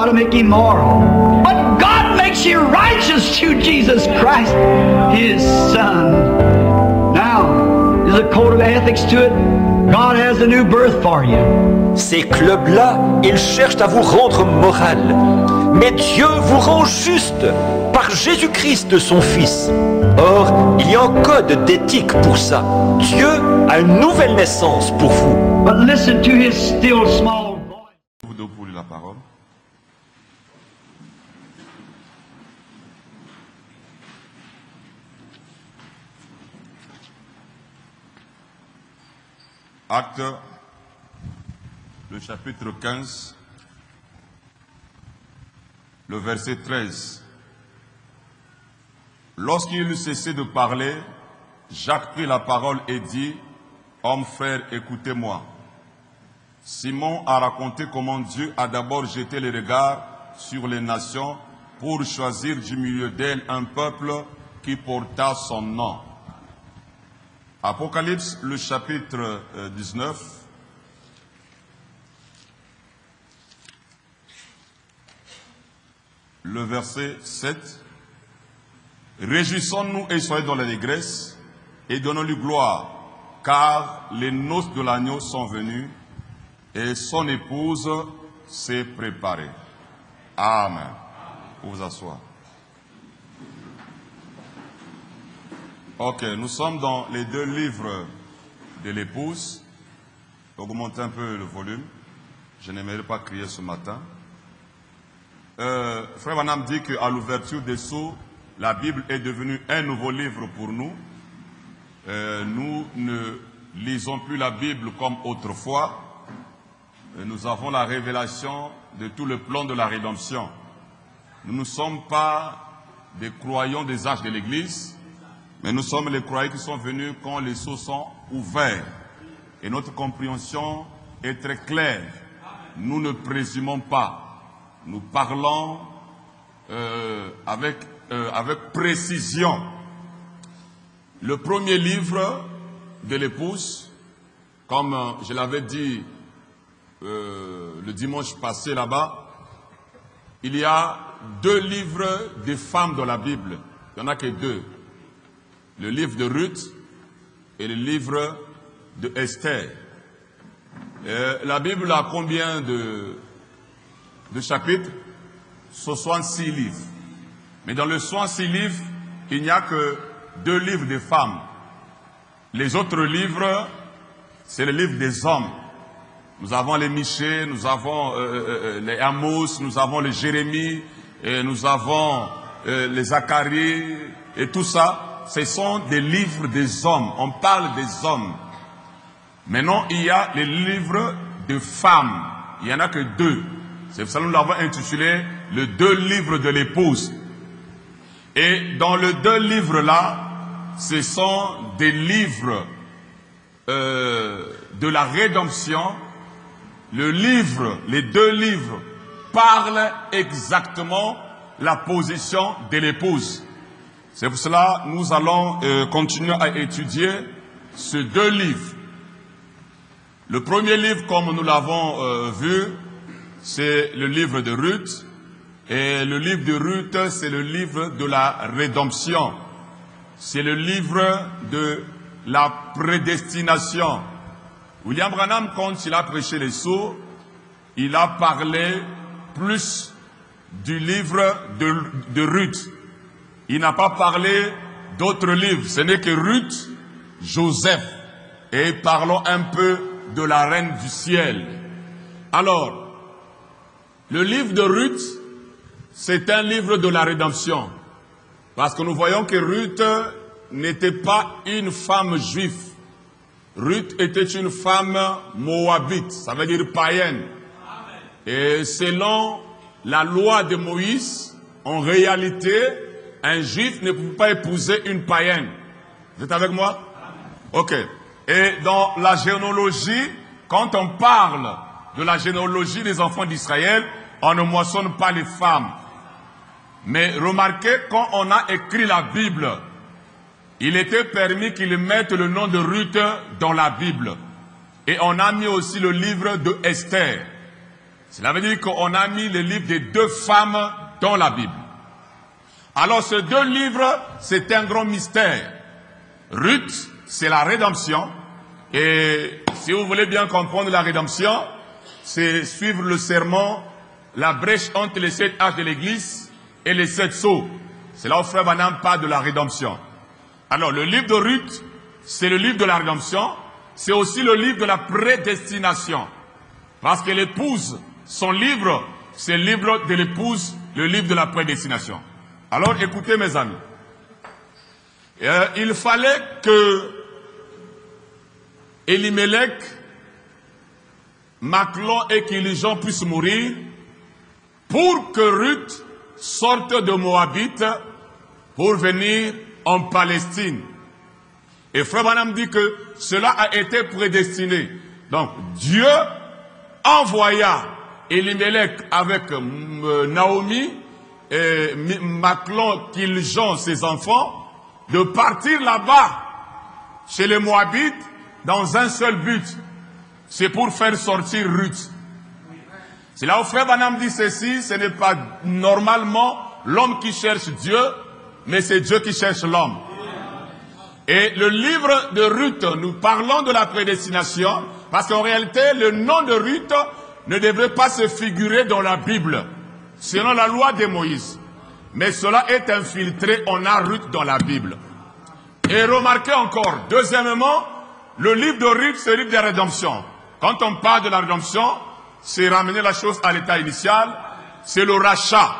try to make him moral. But God makes you righteous through Jesus Christ, His Son. Now, there's a code of ethics to it. God has a new birth for you. Ces clubs-là, ils cherchent à vous rendre moral. Mais Dieu vous rend juste par Jésus-Christ, son Fils. Or, il y a un code d'éthique pour ça. Dieu a une nouvelle naissance pour vous. But listen to His still small voice. Vous deux pour lire la parole. Acte, le chapitre 15, le verset 13. Lorsqu'il eut cessé de parler, Jacques prit la parole et dit, « Hommes, frères, écoutez-moi. Simon a raconté comment Dieu a d'abord jeté les regards sur les nations pour choisir du milieu d'elles un peuple qui porta son nom. » Apocalypse, le chapitre 19, le verset 7. Réjouissons-nous et soyons dans l'allégresse et donnons-lui gloire, car les noces de l'agneau sont venues et son épouse s'est préparée. Amen. Vous vous asseoir. Ok, nous sommes dans les deux livres de l'épouse. Augmentez un peu le volume. Je n'aimerais pas crier ce matin. Frère Branham dit qu'à l'ouverture des sceaux, la Bible est devenue un nouveau livre pour nous. Nous ne lisons plus la Bible comme autrefois. Nous avons la révélation de tout le plan de la rédemption. Nous ne sommes pas des croyants des âges de l'Église, mais nous sommes les croyants qui sont venus quand les sceaux sont ouverts. Et notre compréhension est très claire. Nous ne présumons pas. Nous parlons avec précision. Le premier livre de l'épouse, comme je l'avais dit le dimanche passé là-bas, il y a deux livres des femmes dans la Bible. Il n'y en a que deux. Le livre de Ruth et le livre de Esther. La Bible a combien de chapitres? 66 livres. Mais dans le 66 livres, il n'y a que deux livres de femmes. Les autres livres, c'est le livre des hommes. Nous avons les Michée, nous avons les Amos, nous avons les Jérémie, et nous avons les Zacharie, et tout ça. Ce sont des livres des hommes. On parle des hommes. Maintenant, il y a les livres de femmes. Il n'y en a que deux. C'est pour ça que nous l'avons intitulé le deux livres de l'épouse. Et dans les deux livres-là, ce sont des livres de la rédemption. Les deux livres parlent exactement la position de l'épouse. C'est pour cela que nous allons continuer à étudier ces deux livres. Le premier livre, comme nous l'avons vu, c'est le livre de Ruth. Et le livre de Ruth, c'est le livre de la rédemption. C'est le livre de la prédestination. William Branham, quand il a prêché les sceaux, il a parlé plus du livre de Ruth. Il n'a pas parlé d'autres livres. Ce n'est que Ruth, Joseph. Et parlons un peu de la reine du ciel. Alors, le livre de Ruth, c'est un livre de la rédemption. Parce que nous voyons que Ruth n'était pas une femme juive. Ruth était une femme moabite, ça veut dire païenne. Et selon la loi de Moïse, en réalité, un juif ne peut pas épouser une païenne. Vous êtes avec moi? Ok. Et dans la généalogie, quand on parle de la généalogie des enfants d'Israël, on ne moissonne pas les femmes. Mais remarquez, quand on a écrit la Bible, il était permis qu'ils mettent le nom de Ruth dans la Bible. Et on a mis aussi le livre de Esther. Cela veut dire qu'on a mis le livre des deux femmes dans la Bible. Alors ces deux livres, c'est un grand mystère. Ruth, c'est la rédemption. Et si vous voulez bien comprendre la rédemption, c'est suivre le sermon, la brèche entre les 7 âges de l'Église et les 7 sceaux. C'est là où Frère Branham parle de la rédemption. Alors le livre de Ruth, c'est le livre de la rédemption. C'est aussi le livre de la prédestination. Parce que l'épouse, son livre, c'est le livre de l'épouse, le livre de la prédestination. Alors écoutez mes amis. Il fallait que Elimelech, Machlon et Kilijon puissent mourir pour que Ruth sorte de Moabite pour venir en Palestine. Et Frère Branham dit que cela a été prédestiné. Donc Dieu envoya Elimelech avec Naomi et Machlon, Kilijon, ses enfants, de partir là-bas chez les Moabites dans un seul but. C'est pour faire sortir Ruth. C'est là où Frère Branham dit ceci, ce n'est pas normalement l'homme qui cherche Dieu, mais c'est Dieu qui cherche l'homme. Et le livre de Ruth, nous parlons de la prédestination, parce qu'en réalité, le nom de Ruth ne devrait pas se figurer dans la Bible, selon la loi de Moïse. Mais cela est infiltré, on a Ruth dans la Bible. Et remarquez encore, deuxièmement, le livre de Ruth, c'est le livre de la rédemption. Quand on parle de la rédemption, c'est ramener la chose à l'état initial, c'est le rachat.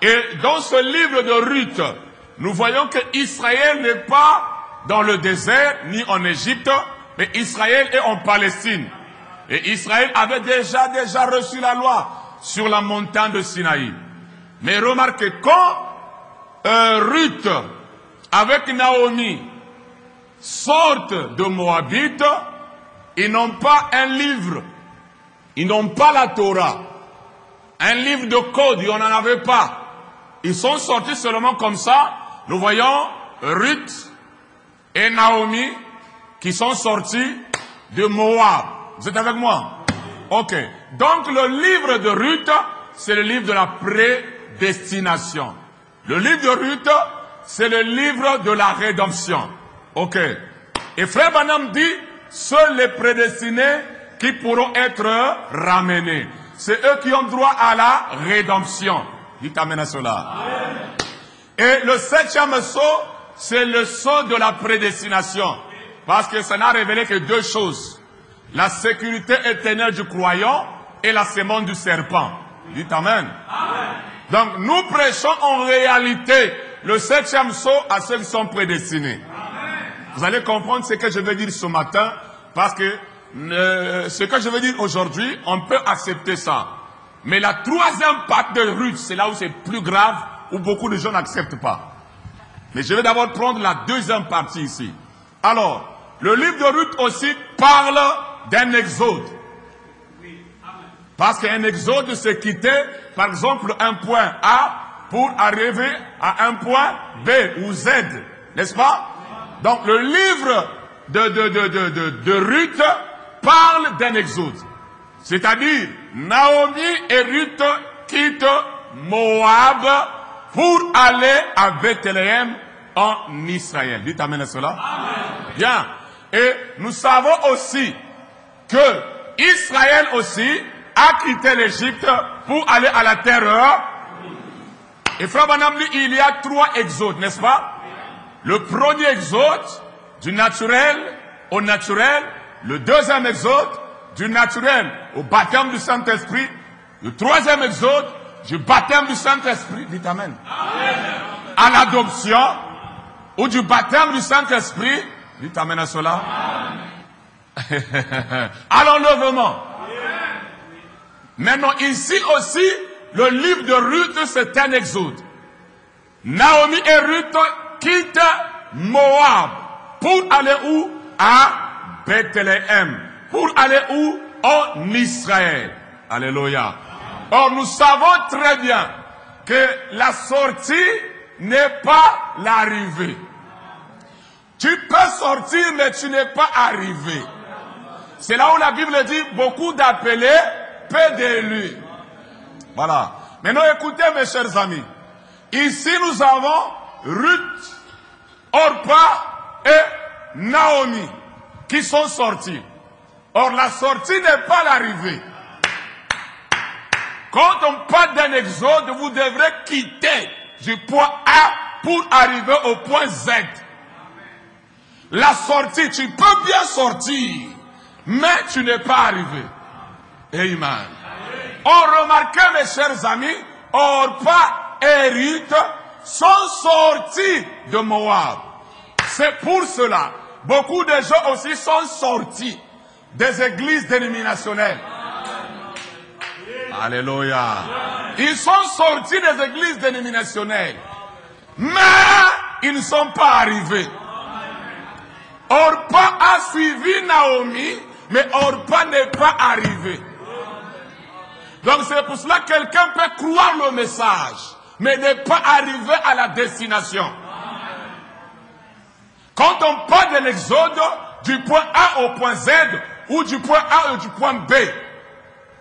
Et dans ce livre de Ruth, nous voyons que Israël n'est pas dans le désert, ni en Égypte, mais Israël est en Palestine. Et Israël avait déjà reçu la loi sur la montagne de Sinaï. Mais remarquez, quand Ruth, avec Naomi, sortent de Moabite, ils n'ont pas un livre, ils n'ont pas la Torah, un livre de code, ils n'en avaient pas. Ils sont sortis seulement comme ça. Nous voyons Ruth et Naomi qui sont sortis de Moab. Vous êtes avec moi? Ok. Donc le livre de Ruth, c'est le livre de la prédestination. Le livre de Ruth, c'est le livre de la rédemption. Ok. Et Frère Branham dit, seuls les prédestinés qui pourront être ramenés. C'est eux qui ont droit à la rédemption. Dites amen à cela. Amen. Et le 7e sceau, c'est le sceau de la prédestination. Parce que ça n'a révélé que deux choses. La sécurité éternelle du croyant et la sémence du serpent. Dites amen. Amen. Donc nous prêchons en réalité le 7e sceau à ceux qui sont prédestinés. Amen. Vous allez comprendre ce que je vais dire ce matin, parce que ce que je vais dire aujourd'hui, on peut accepter ça. Mais la troisième partie de Ruth, c'est là où c'est plus grave, où beaucoup de gens n'acceptent pas. Mais je vais d'abord prendre la deuxième partie ici. Alors, le livre de Ruth aussi parle d'un exode. Parce qu'un exode, c'est quitter, par exemple, un point A pour arriver à un point B ou Z. N'est-ce pas? Donc, le livre de Ruth parle d'un exode. C'est-à-dire, Naomi et Ruth quittent Moab pour aller à Bethléem en Israël. Dites amen à cela. Amen. Bien. Et nous savons aussi que Israël aussi a quitté l'Égypte pour aller à la terre. Et Frère Branham dit, il y a 3 exodes, n'est-ce pas? Le premier exode, du naturel au naturel. Le deuxième exode, du naturel au baptême du Saint-Esprit. Le troisième exode, du baptême du Saint-Esprit. Dites amen. Amen. À l'adoption, ou du baptême du Saint-Esprit. Dites amen à cela. Amen. À l'enlèvement. Maintenant, ici aussi, le livre de Ruth, c'est un exode. Naomi et Ruth quittent Moab pour aller où? À Bethléem. Pour aller où? En Israël. Alléluia. Or, nous savons très bien que la sortie n'est pas l'arrivée. Tu peux sortir, mais tu n'es pas arrivé. C'est là où la Bible dit, beaucoup d'appelés, peu d'élus. Voilà. Maintenant, écoutez, mes chers amis. Ici, nous avons Ruth, Orpa et Naomi qui sont sortis. Or, la sortie n'est pas l'arrivée. Quand on parle d'un exode, vous devrez quitter du point A pour arriver au point Z. La sortie, tu peux bien sortir, mais tu n'es pas arrivé. Amen. On remarque, mes chers amis, Orpa et Ruth sont sortis de Moab. C'est pour cela, beaucoup de gens aussi sont sortis des églises dénominationnelles. Alléluia. Ils sont sortis des églises dénominationnelles. Mais ils ne sont pas arrivés. Orpa a suivi Naomi, mais Orpa n'est pas arrivé. Donc c'est pour cela que quelqu'un peut croire le message, mais n'est pas arrivé à la destination. Quand on parle de l'exode du point A au point Z, ou du point A ou du point B,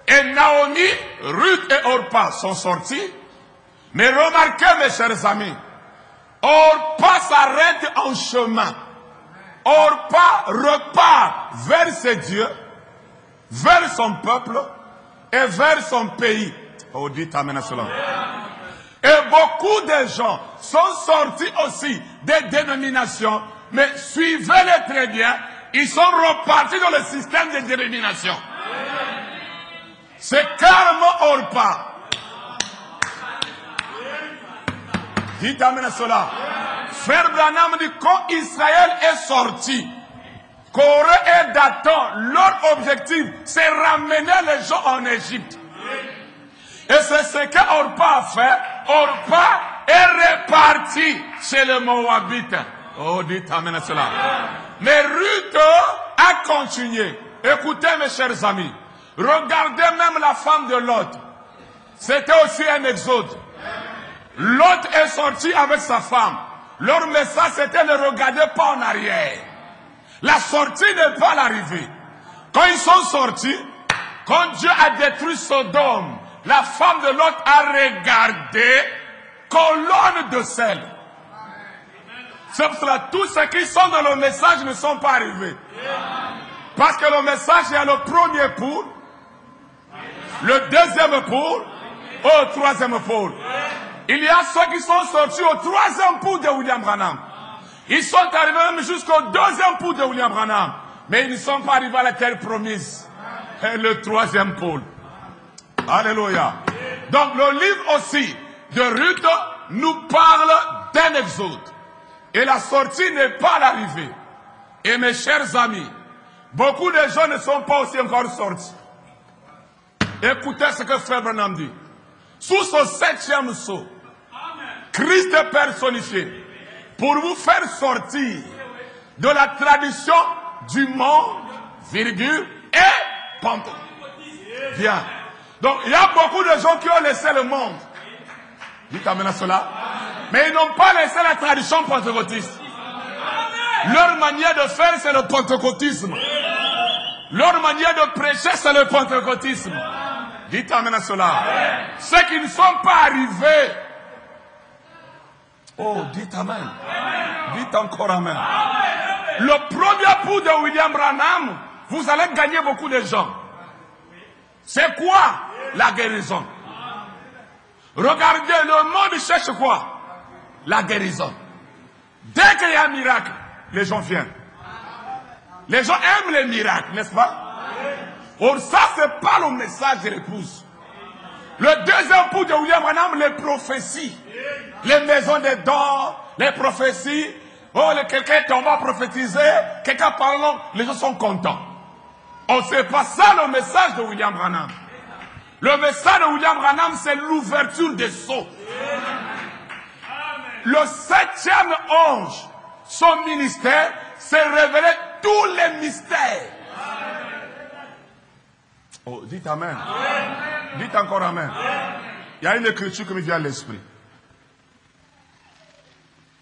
et Naomi, Ruth et Orpa sont sortis, mais remarquez, mes chers amis, Orpa s'arrête en chemin. Orpa repart vers ses dieux, vers son peuple et vers son pays. Oh, dites amen à cela. Et beaucoup de gens sont sortis aussi des dénominations, mais suivez-les très bien, ils sont repartis dans le système des dénominations. C'est carrément Orpa. Dites amen à cela. Frère Branham dit, quand Israël est sorti, Corée et Dathan, leur objectif, c'est ramener les gens en Égypte. Et c'est ce qu'Orpa a fait. Orpa est reparti chez les Moabites. Oh, dites amen à cela. Mais Ruth a continué. Écoutez, mes chers amis. Regardez même la femme de Lot. C'était aussi un exode. Lot est sorti avec sa femme. Leur message, c'était ne regardez pas en arrière. La sortie n'est pas l'arrivée. Quand ils sont sortis, quand Dieu a détruit Sodome, la femme de Lot a regardé colonne de sel. C'est pour cela tous ceux qui sont dans le message ne sont pas arrivés. Parce que le message, il y a le premier pôle, le deuxième pôle, au troisième pôle. Il y a ceux qui sont sortis au troisième pôle de William Branham. Ils sont arrivés même jusqu'au deuxième pôle de William Branham. Mais ils ne sont pas arrivés à la terre promise. Et le troisième pôle. Alléluia. Donc le livre aussi de Ruth nous parle d'un exode. Et la sortie n'est pas l'arrivée. Et mes chers amis, beaucoup de gens ne sont pas aussi encore sortis. Écoutez ce que Frère Branham dit. Sous ce septième sceau, Christ est personnifié pour vous faire sortir de la tradition du monde, virgule, et Pentecôte. Bien. Donc, il y a beaucoup de gens qui ont laissé le monde. Dites amen à cela. Mais ils n'ont pas laissé la tradition pentecôtiste. Leur manière de faire, c'est le pentecôtisme. Leur manière de prêcher, c'est le pentecôtisme. Dites amen à cela. Ceux qui ne sont pas arrivés. Oh, dites amen. Dites encore amen. Le premier coup de William Branham, vous allez gagner beaucoup de gens. C'est quoi la guérison? Regardez, le monde cherche quoi? La guérison. Dès qu'il y a un miracle, les gens viennent. Les gens aiment les miracles, n'est-ce pas? Or ça, c'est pas le message de l'épouse. Le deuxième point de William Branham, les prophéties. Les maisons des dons, les prophéties. Oh, quelqu'un tombe à prophétiser, quelqu'un parle, les gens sont contents. Oh, c'est pas ça le message de William Branham. Le message de William Branham, c'est l'ouverture des sceaux. Le septième ange, son ministère, c'est révéler tous les mystères. Oh, dites amen. Dites encore amen. Il y a une écriture qui me vient à l'esprit.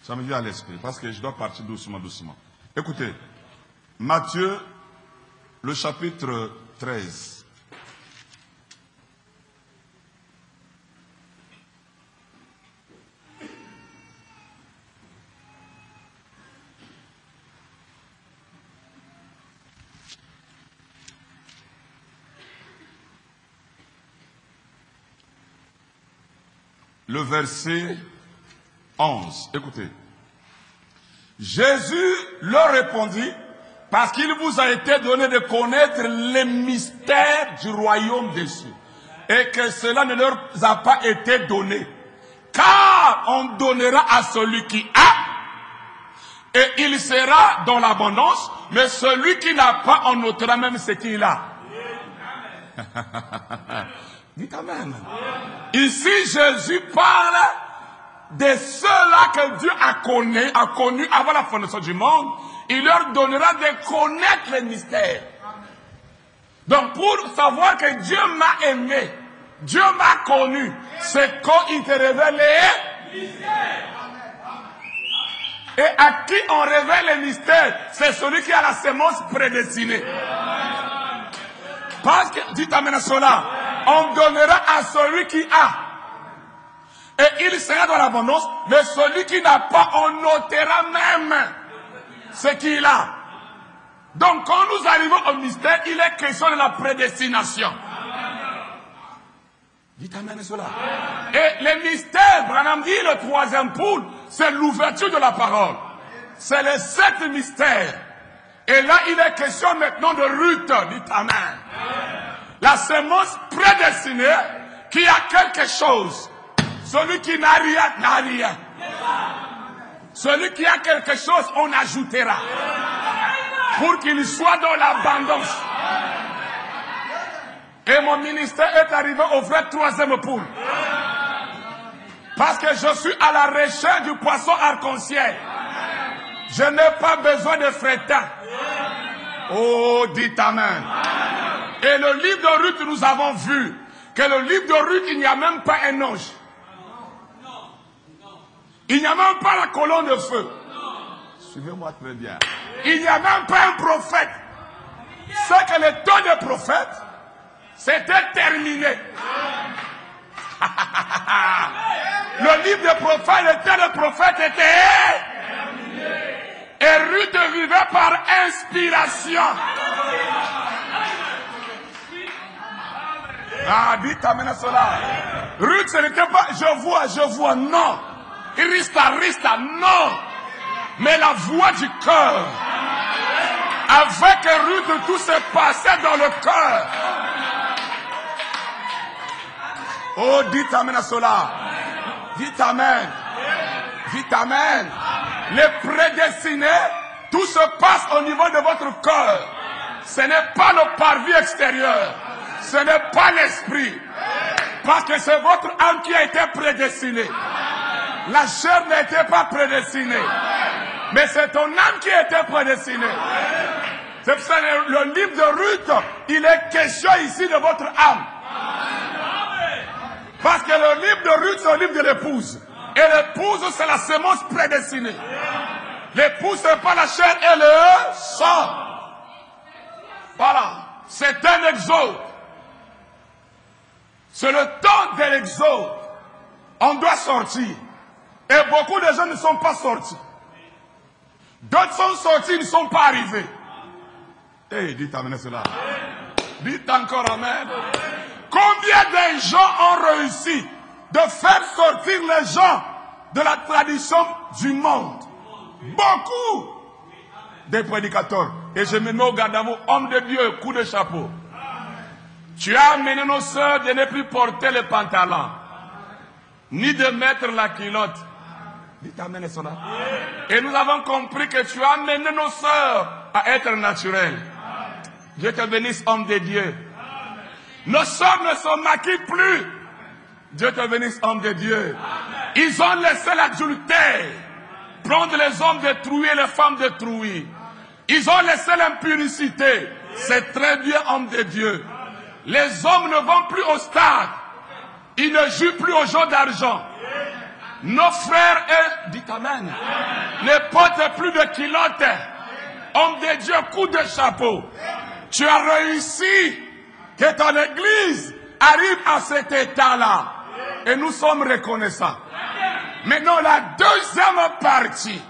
Ça me vient à l'esprit parce que je dois partir doucement, doucement. Écoutez, Matthieu, le chapitre 13. le verset 11. Écoutez. Jésus leur répondit, parce qu'il vous a été donné de connaître les mystères du royaume des cieux, et que cela ne leur a pas été donné. Car on donnera à celui qui a, et il sera dans l'abondance, mais celui qui n'a pas, on notera même ce qu'il a. Dites amen. Ici, Jésus parle de ceux-là que Dieu a connu avant la fondation du monde. Il leur donnera de connaître les mystères. Donc, pour savoir que Dieu m'a aimé, Dieu m'a connu, c'est quand il te révèle les mystères. Et à qui on révèle les mystères? C'est celui qui a la sémence prédestinée. Parce que, dites amen à cela, on donnera à celui qui a. Et il sera dans l'abondance, mais celui qui n'a pas, on notera même ce qu'il a. Donc quand nous arrivons au mystère, il est question de la prédestination. Dites amen à cela. Et les mystères, Branham dit, le troisième pôle, c'est l'ouverture de la parole. C'est les 7 mystères. Et là, il est question maintenant de Ruth. Dites amen. La sémence prédestinée qui a quelque chose. Celui qui n'a rien, n'a rien. Celui qui a quelque chose, on ajoutera. Pour qu'il soit dans l'abondance. Et mon ministère est arrivé au vrai troisième poule. Parce que je suis à la recherche du poisson arc-en-ciel. Je n'ai pas besoin de frétin. Oh, dites amen. Et le livre de Ruth, nous avons vu que le livre de Ruth, il n'y a même pas un ange. Il n'y a même pas la colonne de feu. Suivez-moi très bien. Il n'y a même pas un prophète. C'est que le temps des prophètes, c'était terminé. Le livre des prophètes, le temps des prophètes était terminé. Et Ruth vivait par inspiration. Ah, dites amen à cela. Ruth, ce n'était pas je vois, non. Rista, non. Mais la voix du cœur. Avec Ruth, tout se passait dans le cœur. Oh, dites amen à cela. Dites amen. Dites amen. Les prédestinés, tout se passe au niveau de votre cœur. Ce n'est pas le parvis extérieur. Ce n'est pas l'esprit. Parce que c'est votre âme qui a été prédestinée. La chair n'était pas prédestinée. Mais c'est ton âme qui a été prédestinée. C'est pour ça que le livre de Ruth, il est question ici de votre âme. Parce que le livre de Ruth, c'est le livre de l'épouse. Et l'épouse, c'est la sémence prédestinée. L'épouse, c'est pas la chair et le sang. Voilà. C'est un exode. C'est le temps de l'exode. On doit sortir. Et beaucoup de gens ne sont pas sortis. D'autres sont sortis, ils ne sont pas arrivés. Hey, dites amen cela. Dites encore amen. Combien de gens ont réussi de faire sortir les gens de la tradition du monde? Beaucoup de prédicateurs. Et je me mets au garde à vous, homme de Dieu, coup de chapeau. Tu as amené nos sœurs de ne plus porter le pantalon, ni de mettre la culotte. Dites amen cela. Et nous avons compris que tu as amené nos sœurs à être naturelles. Dieu te bénisse, homme de Dieu. Nos sœurs ne se maquillent plus. Dieu te bénisse, homme de Dieu. Ils ont laissé l'adultère prendre les hommes détruits et les femmes détruites. Ils ont laissé l'impurité. C'est très bien, homme de Dieu. Les hommes ne vont plus au stade. Ils ne jouent plus aux jeux d'argent. Nos frères, dites amen, ne portent plus de culottes. Homme de Dieu, coup de chapeau. Tu as réussi que ton église arrive à cet état-là. Et nous sommes reconnaissants. Maintenant, la deuxième partie,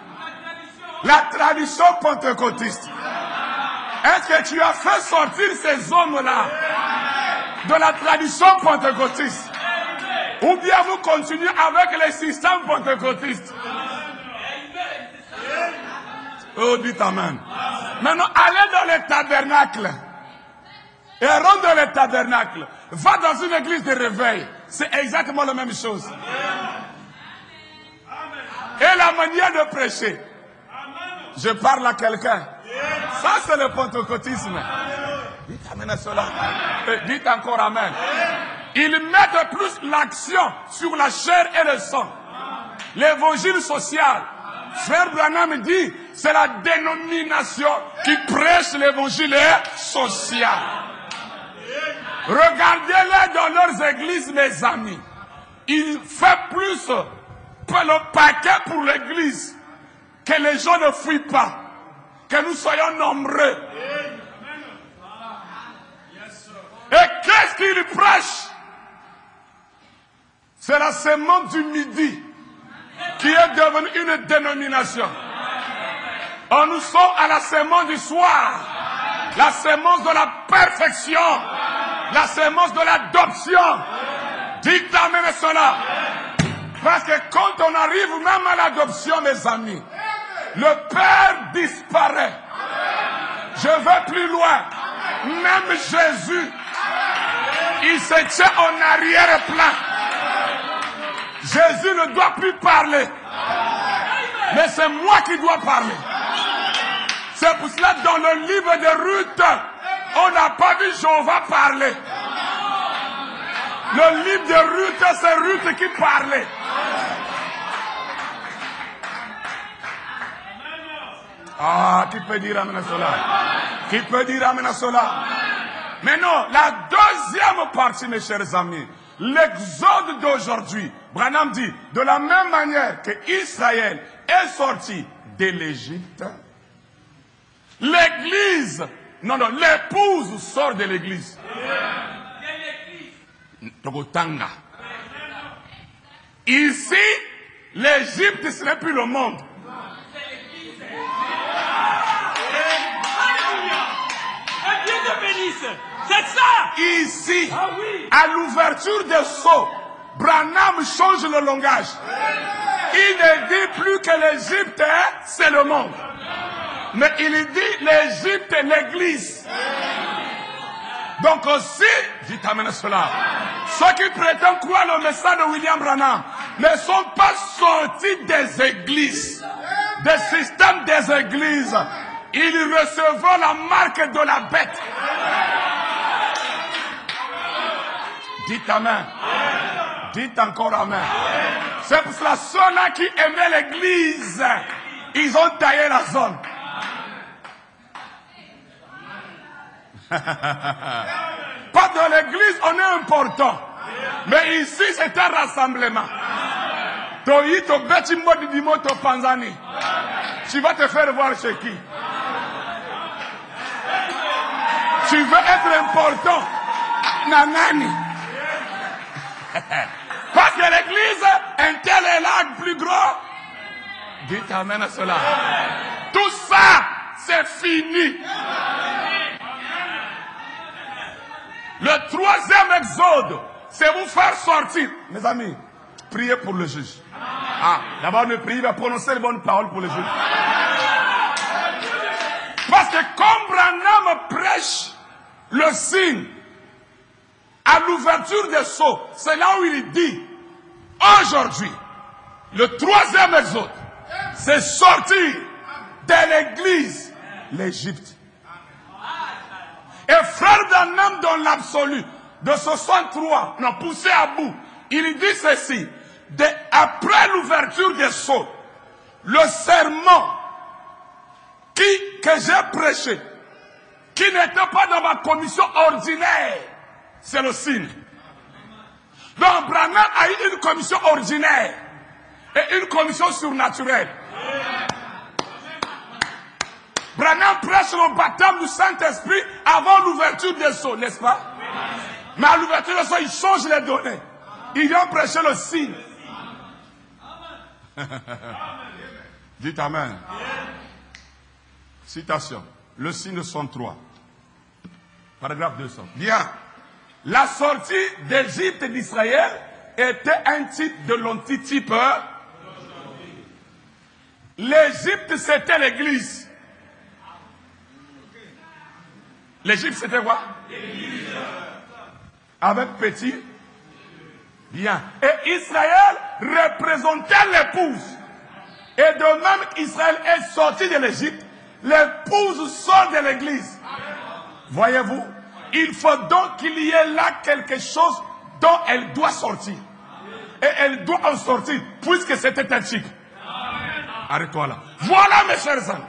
la tradition pentecôtiste. Est-ce que tu as fait sortir ces hommes-là de la tradition pentecôtiste? Ou bien vous continuez avec les systèmes pentecôtistes. Oh, dites amen. Maintenant, allez dans les tabernacles. Et rentre dans les tabernacles. Va dans une église de réveil. C'est exactement la même chose. Et la manière de prêcher. Je parle à quelqu'un. Ça, c'est le pentecôtisme. Dites amen à cela. Dites encore amen. Ils mettent plus l'action sur la chair et le sang. L'évangile social. Frère Branham dit, c'est la dénomination qui prêche l'évangile social. Regardez-les dans leurs églises, mes amis. Ils font plus le paquet pour l'église. Que les gens ne fuient pas. Que nous soyons nombreux. Et qu'est-ce qu'ils prêchent? C'est la semence du midi qui est devenue une dénomination. Or, nous sommes à la semence du soir. La semence de la perfection. La semence de l'adoption. Dites amen à cela. Parce que quand on arrive même à l'adoption, mes amis, le Père disparaît. Je vais plus loin. Même Jésus, il se tient en arrière-plan. Jésus ne doit plus parler. Mais c'est moi qui dois parler. C'est pour cela dans le livre de Ruth, on n'a pas vu Jéhovah parler. Le livre de Ruth, c'est Ruth qui parlait. Ah, qui peut dire amen à cela? Qui peut dire amen à cela? Mais non, la deuxième partie, mes chers amis, l'exode d'aujourd'hui, Branham dit, de la même manière que Israël est sorti de l'Égypte, l'église, non, l'épouse sort de l'église. Togotanga. Ici, l'Égypte, ce n'est plus le monde. C'est ça! Ici, à l'ouverture des sceaux, Branham change le langage. Il ne dit plus que l'Égypte, c'est le monde. Mais il dit l'Égypte est l'église. Donc aussi, dites amen à cela, ceux qui prétendent croire le message de William Branham ne sont pas sortis des églises, des systèmes des églises. Ils recevront la marque de la bête. Dites amen. Dites encore amen. C'est pour cela ceux-là qui aimaient l'église, ils ont taillé la zone. Pas dans l'église, on est important. Mais ici, c'est un rassemblement. Tu vas te faire voir chez qui? Tu veux être important? Nanani. Parce que l'église, un tel est là, plus gros. Dites amen à cela. Tout ça, c'est fini. Le troisième exode, c'est vous faire sortir. Mes amis, priez pour le juge. Ah, d'abord ne priez, mais prononcez les bonnes paroles pour le juge. Parce que comme Branham prêche le signe à l'ouverture des sceaux, c'est là où il dit, aujourd'hui, le troisième exode, c'est sortir de l'église, l'Égypte. Et frère Branham dans l'absolu, de 63, non, poussé à bout, il dit ceci, après l'ouverture des sceaux, le sermon que j'ai prêché, qui n'était pas dans ma commission ordinaire, c'est le signe. Donc Branham a eu une commission ordinaire et une commission surnaturelle. Branham prêche le baptême du Saint-Esprit avant l'ouverture des sceaux, n'est-ce pas? Mais à l'ouverture des sceaux, il change les données. Il vient prêcher le signe. Dites amen. Citation. Le signe 103. Paragraphe 200. Bien. La sortie d'Égypte d'Israël était un type de l'antitype. L'Égypte, c'était l'église. L'Égypte, c'était quoi? Avec petit. Bien. Et Israël représentait l'épouse. Et de même qu'Israël est sorti de l'Égypte, l'épouse sort de l'église. Voyez-vous? Il faut donc qu'il y ait là quelque chose dont elle doit sortir. Et elle doit en sortir, puisque c'était un type. Arrête-toi là. Voilà, mes chers amis.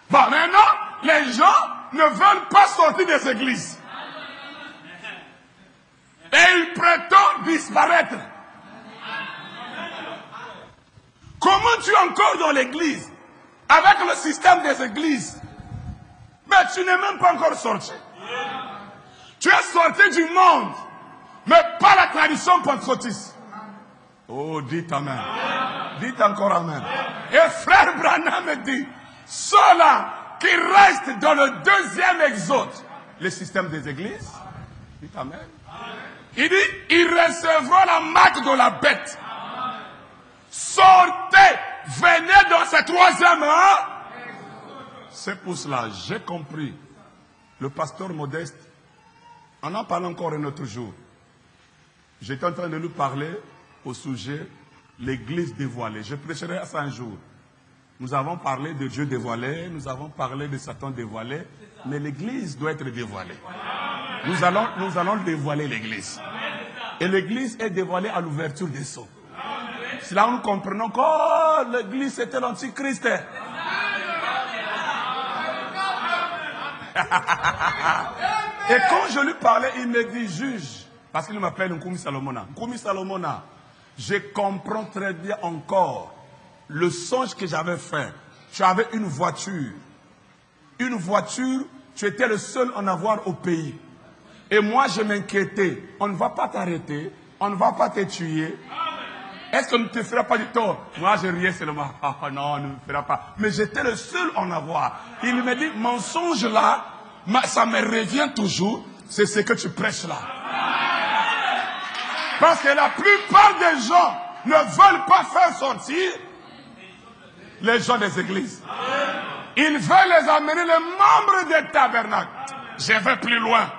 Bon, maintenant, les gens ne veulent pas sortir des églises. Et ils prétendent disparaître. Comment tu es encore dans l'église avec le système des églises? Mais tu n'es même pas encore sorti. Tu es sorti du monde, mais pas la tradition pentecôtiste. Oh, dites amen. Dites encore amen. Et frère Branham me dit, ceux-là qui restent dans le deuxième exode, le système des églises, dites amen. Il dit, ils recevront la marque de la bête. Sortez, venez dans ce troisième an. C'est pour cela, j'ai compris. Le pasteur Modeste, en parlant encore un autre jour, j'étais en train de lui parler au sujet l'église dévoilée. Je prêcherai à ça un jour. Nous avons parlé de Dieu dévoilé, nous avons parlé de Satan dévoilé, mais l'église doit être dévoilée. Nous allons dévoiler l'église. Et l'église est dévoilée à l'ouverture des sceaux. C'est là où nous comprenons que oh, l'église c'était l'antichrist. Et quand je lui parlais, il me dit juge, parce qu'il m'appelle Nkoumi Salomona. Nkoumi Salomona, je comprends très bien encore le songe que j'avais fait. Tu avais une voiture. Une voiture, tu étais le seul à en avoir au pays. Et moi, je m'inquiétais. On ne va pas t'arrêter. On ne va pas te tuer. Est-ce qu'on ne te fera pas du tort? Moi, je riais seulement. Non, on ne me fera pas. Mais j'étais le seul à en avoir. Il me dit, mensonge là, ça me revient toujours. C'est ce que tu prêches là. Parce que la plupart des gens ne veulent pas faire sortir les gens des églises. Ils veulent les amener les membres des tabernacles. Je vais plus loin.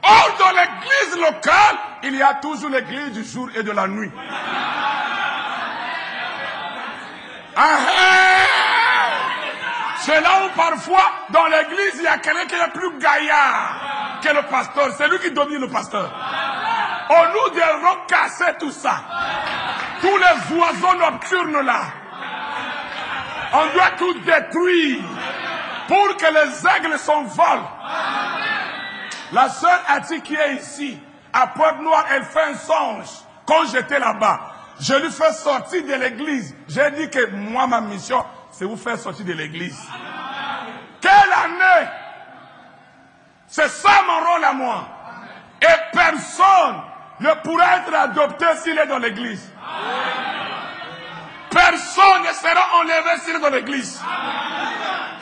Or, dans l'église locale, il y a toujours l'église du jour et de la nuit. C'est là où parfois, dans l'église, il y a quelqu'un qui est plus gaillard que le pasteur. C'est lui qui domine le pasteur. On nous devons casser tout ça. Tous les oiseaux nocturnes là. On doit tout détruire pour que les aigles s'envolent. La sœur Ati qui est ici, à Pointe-Noire, elle fait un songe. Quand j'étais là-bas, je lui fais sortir de l'église. J'ai dit que moi, ma mission, c'est vous faire sortir de l'église. Quelle année! C'est ça mon rôle à moi. Et personne ne pourra être adopté s'il est dans l'église. Personne ne sera enlevé s'il est dans l'église.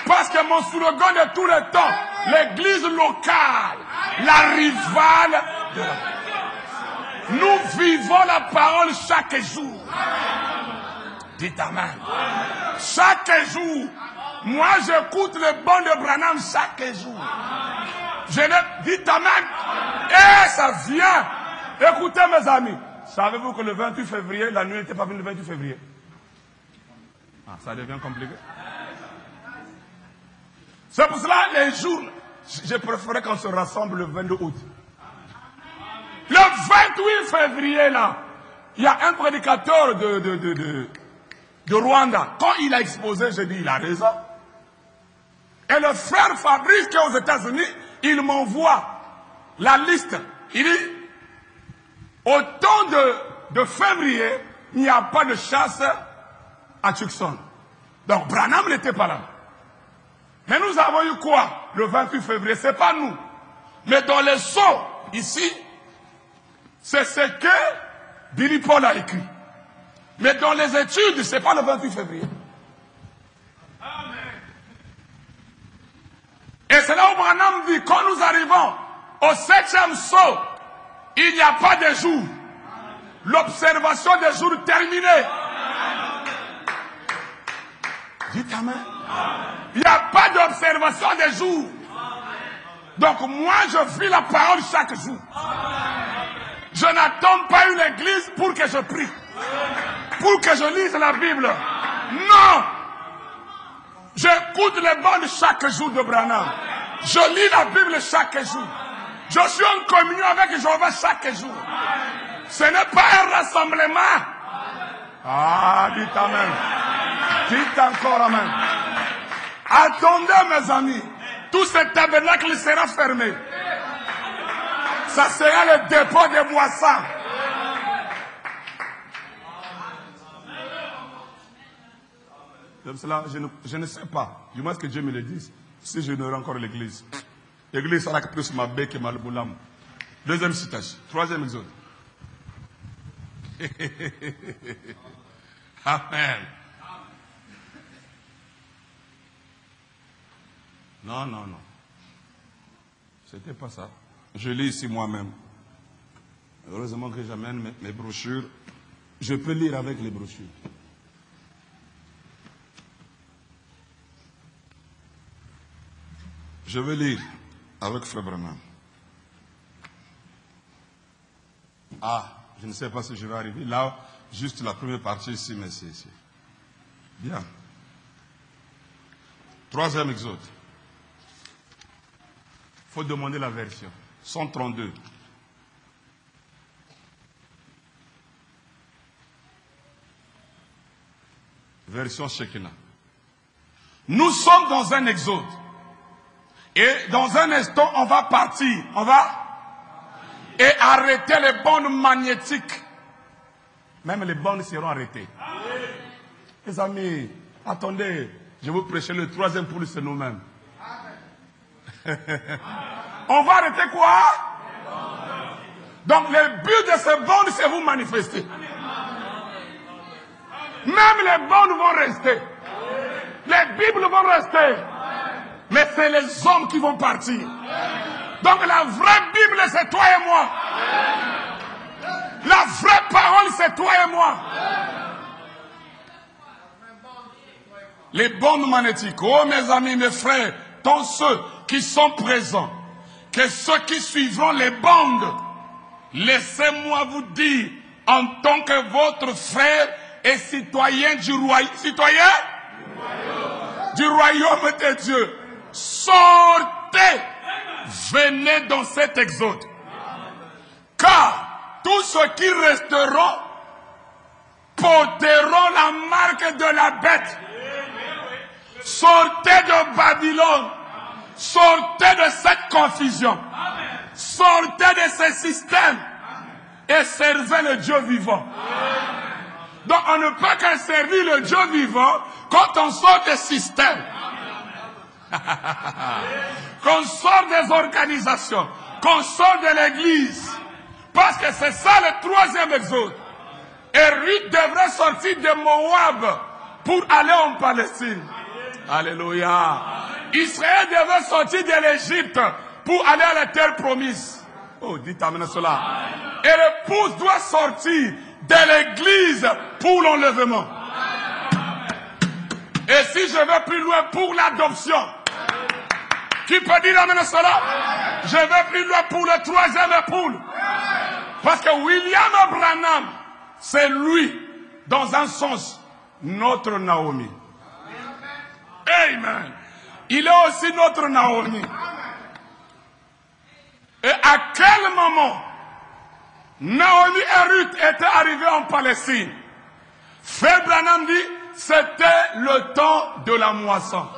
Parce que mon slogan de tout le temps, l'église locale, la rivale de la... Nous vivons la parole chaque jour. Dites amen. Chaque jour. Moi, j'écoute le bon de Branham chaque jour. Dites amen. Et ça vient. Écoutez mes amis. Savez-vous que le 28 février, la nuit n'était pas venue le 28 février? Ah, ça devient compliqué. C'est pour cela, les jours, je préférais qu'on se rassemble le 22 août. Le 28 février, là, il y a un prédicateur de Rwanda. Quand il a exposé, j'ai dit, il a raison. Et le frère Fabrice, qui est aux États-Unis, il m'envoie la liste. Il dit, au temps de février, il n'y a pas de chasse à Tucson. Donc, Branham n'était pas là. Mais nous avons eu quoi le 28 février? Ce n'est pas nous. Mais dans les sceaux, ici, c'est ce que Billy Paul a écrit. Mais dans les études, ce n'est pas le 28 février. Amen. Et c'est là où Branham dit, quand nous arrivons au 7e sceau, Il n'y a pas de jour. L'observation des jours terminés. Dites amen. Il n'y a pas d'observation des jours. Donc moi, je vis la parole chaque jour. Je n'attends pas une église pour que je prie, pour que je lise la Bible. Non! J'écoute les bandes chaque jour de Branham. Je lis la Bible chaque jour. Je suis en communion avec Jéhovah chaque jour. Ce n'est pas un rassemblement. Ah, dites amen. Dites encore amen. Attendez, mes amis. Tout ce tabernacle sera fermé. Ça sera le dépôt des moissons. Comme cela, je ne sais pas. Du moins que Dieu me le dise. Si je n'aurai encore l'église. L'église sera plus ma bec et ma boulam. Deuxième citation. Troisième exode. Amen. Non, non, non. C'était pas ça. Je lis ici moi-même. Heureusement que j'amène mes brochures. Je peux lire avec les brochures. Je vais lire avec Frère Branham. Ah, je ne sais pas si je vais arriver. Là, juste la première partie ici, mais c'est ici. Bien. Troisième exode. Il faut demander la version. 132. Version Shekinah. Nous sommes dans un exode. Et dans un instant, on va partir. On va et arrêter les bandes magnétiques. Même les bandes seront arrêtées. Les amis, attendez. Je vais vous prêcher le troisième pour c'est nous-mêmes. On va arrêter quoi? Donc le but de ces bandes, c'est vous manifester. Même les bandes vont rester. Les Bibles vont rester. Mais c'est les hommes qui vont partir. Donc la vraie Bible, c'est toi et moi. La vraie parole, c'est toi et moi. Les bandes magnétiques. Oh mes amis, mes frères, tant ceux qui sont présents, que ceux qui suivront les bandes, laissez-moi vous dire, en tant que votre frère et citoyen du royaume, du royaume de Dieu, sortez, venez dans cet exode. Car tous ceux qui resteront porteront la marque de la bête. Sortez de Babylone. Sortez de cette confusion. Sortez de ce système. Et servez le Dieu vivant. Donc on ne peut qu'un servir le Dieu vivant quand on sort des systèmes. Qu'on sort des organisations. Qu'on sort de l'église. Parce que c'est ça le troisième exode. Et Ruth devrait sortir de Moab pour aller en Palestine. Alléluia. Israël devait sortir de l'Égypte pour aller à la terre promise. Oh, dites amen cela. Et l'épouse doit sortir de l'église pour l'enlèvement. Et si je vais plus loin pour l'adoption, qui peut dire amen cela? Je vais plus loin pour le troisième époux. Parce que William Branham, c'est lui, dans un sens, notre Naomi. Amen. Il est aussi notre Naomi. Et à quel moment Naomi et Ruth étaient arrivés en Palestine? Frère Branham dit, c'était le temps de la moisson.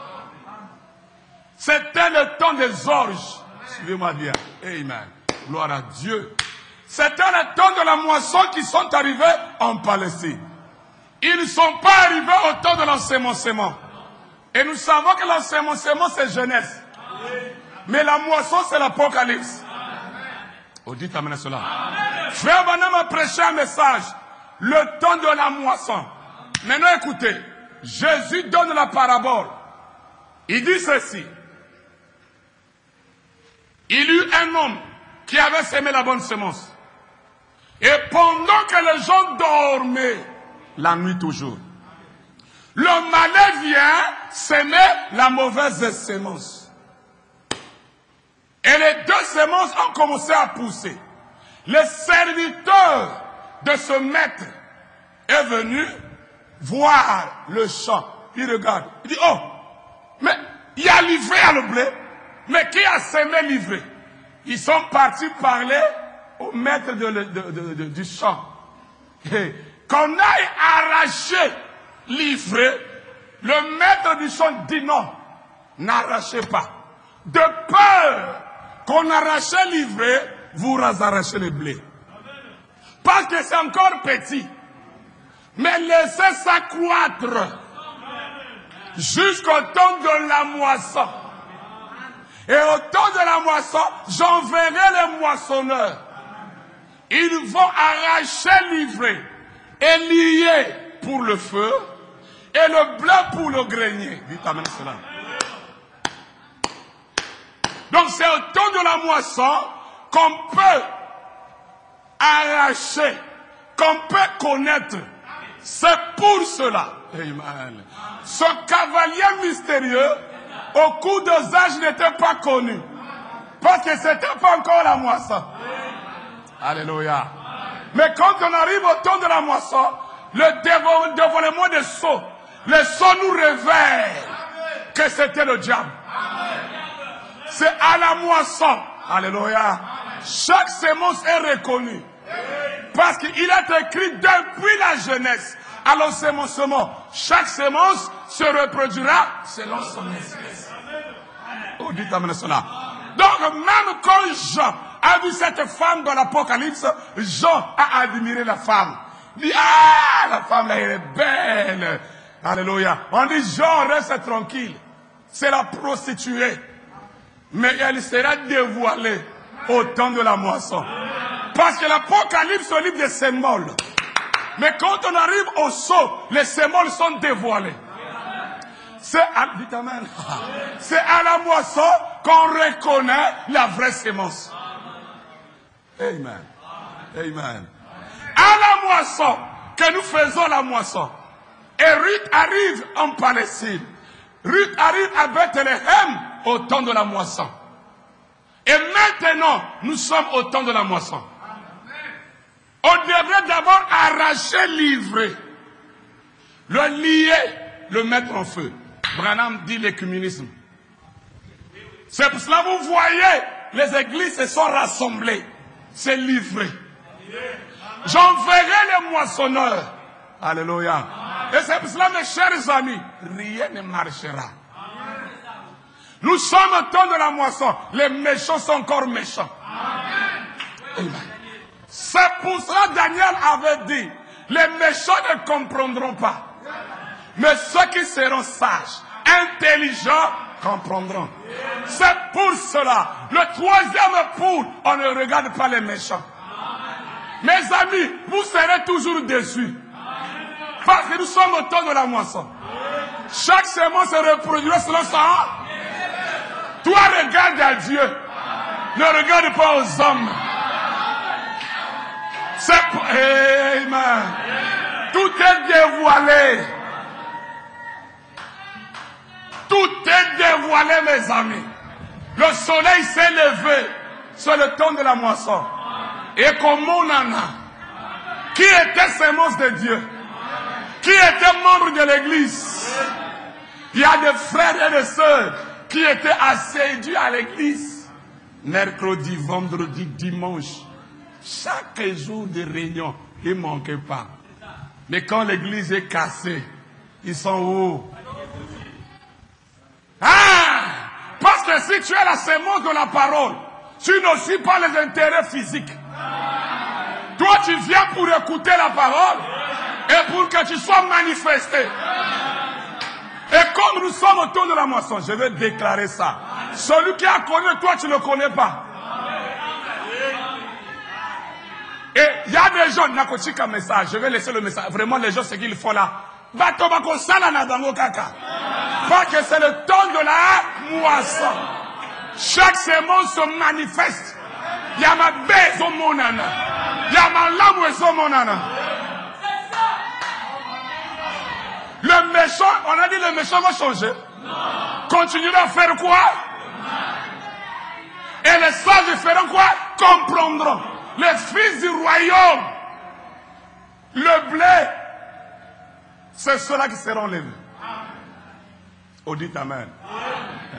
C'était le temps des orges. Suivez-moi bien. Amen. Gloire à Dieu. C'était le temps de la moisson qui sont arrivés en Palestine. Ils ne sont pas arrivés au temps de l'ensemencement. Et nous savons que l'ensemencement, c'est jeunesse. Mais la moisson, c'est l'apocalypse. Oh, dites amen cela. Frère Branham a prêché un message. Le temps de la moisson. Maintenant, écoutez. Jésus donne la parabole. Il dit ceci. Il y eut un homme qui avait semé la bonne semence. Et pendant que les gens dormaient, la nuit toujours, le malin vient s'aimer la mauvaise sémence. Et les deux semences ont commencé à pousser. Le serviteur de ce maître est venu voir le champ. Il regarde. Il dit, oh, mais il y a livré à le blé. Mais qui a semé livré? Ils sont partis parler au maître du champ. Et qu'on aille arracher livré, le maître du champ dit non, n'arrachez pas. De peur qu'on arrachait livré, vous arrachez le blé. Parce que c'est encore petit. Mais laissez s'accroître jusqu'au temps de la moisson. Et au temps de la moisson, j'enverrai les moissonneurs. Ils vont arracher livré et lier pour le feu et le blé pour le grenier. Vite, amène cela. Donc c'est au temps de la moisson qu'on peut arracher, qu'on peut connaître. C'est pour cela. Amen. Ce cavalier mystérieux, au cours des âges, n'était pas connu. Parce que ce n'était pas encore la moisson. Alléluia. Mais quand on arrive au temps de la moisson, le dévoilement des sceaux, les sceaux nous révèlent que c'était le diable. C'est à la moisson. Alléluia. Chaque sémence est reconnue. Parce qu'il est écrit depuis la jeunesse. Alors sémencement, chaque sémence se reproduira selon son espèce. Oh, dites-moi cela. Donc même quand Jean a vu cette femme dans l'Apocalypse, Jean a admiré la femme. Il dit, ah, la femme là, elle est belle. Alléluia. On dit, Jean, reste tranquille. C'est la prostituée. Mais elle sera dévoilée au temps de la moisson. Parce que l'Apocalypse est le livre des symboles. Mais quand on arrive au sceau, les symboles sont dévoilés. C'est à la moisson qu'on reconnaît la vraie sémence. Amen. Amen. À la moisson que nous faisons la moisson. Et Ruth arrive en Palestine. Ruth arrive à Bethléem au temps de la moisson. Et maintenant, nous sommes au temps de la moisson. On devrait d'abord arracher livrer, le lier, le mettre en feu. Branham dit l'écuménisme. C'est pour cela que vous voyez, les églises se sont rassemblées. C'est livré. J'enverrai les moissonneurs. Alléluia. Et c'est pour cela, mes chers amis, rien ne marchera. Nous sommes au temps de la moisson. Les méchants sont encore méchants. Amen. C'est pour cela que Daniel avait dit, les méchants ne comprendront pas. Mais ceux qui seront sages, intelligents, comprendront. C'est pour cela, le troisième pour, on ne regarde pas les méchants. Mes amis, vous serez toujours déçus. Parce que nous sommes au temps de la moisson. Chaque semence se reproduira selon ça. Toi, regarde à Dieu. Ne regarde pas aux hommes. C'est pour... Amen. Tout est dévoilé. Tout est dévoilé, mes amis. Le soleil s'est levé sur le temps de la moisson. Et comme on en a, qui était sémence de Dieu? Qui était membre de l'église? Il y a des frères et des sœurs qui étaient assidus à l'église. Mercredi, vendredi, dimanche. Chaque jour de réunion, ils ne manquaient pas. Mais quand l'église est cassée, ils sont où? Ah! Parce que si tu es la sémence de la parole, tu ne suis pas les intérêts physiques. Toi, tu viens pour écouter la parole et pour que tu sois manifesté. Et comme nous sommes au temps de la moisson, je vais déclarer ça. Celui qui a connu, toi, tu ne le connais pas. Et il y a des gens, Nakochika message, je vais laisser le message. Vraiment, les gens, ce qu'ils font là. Parce que c'est le temps de la moisson. Chaque sémence se manifeste. Il y a ma baise au monana. Le méchant, on a dit le méchant va changer. Continuera à faire quoi? Et les sages feront quoi? Comprendront. Les fils du royaume, le blé, c'est ceux-là qui seront levés. Oh, dites amen.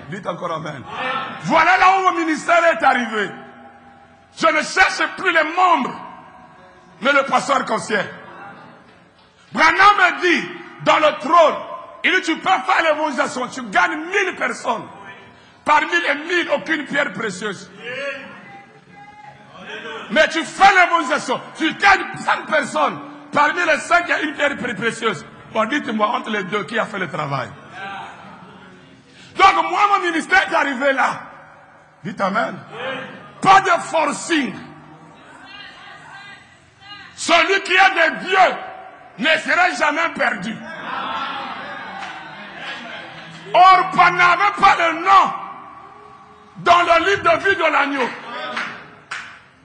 Dites encore amen. Voilà là où mon ministère est arrivé. Je ne cherche plus les membres, mais le pasteur arc-en-ciel. Branham me dit, dans le trône, il dit, tu peux faire l'évangélisation, tu gagnes 1000 personnes. Parmi les 1000, aucune pierre précieuse. Mais tu fais l'évangélisation, tu gagnes 5 personnes. Parmi les 5, il y a une pierre précieuse. Bon, dites-moi, entre les deux, qui a fait le travail? Donc, moi, mon ministère est arrivé là. Dites amen. Pas de forcing. Celui qui est de Dieu ne sera jamais perdu. Orpa n'avait pas le nom dans le livre de vie de l'agneau.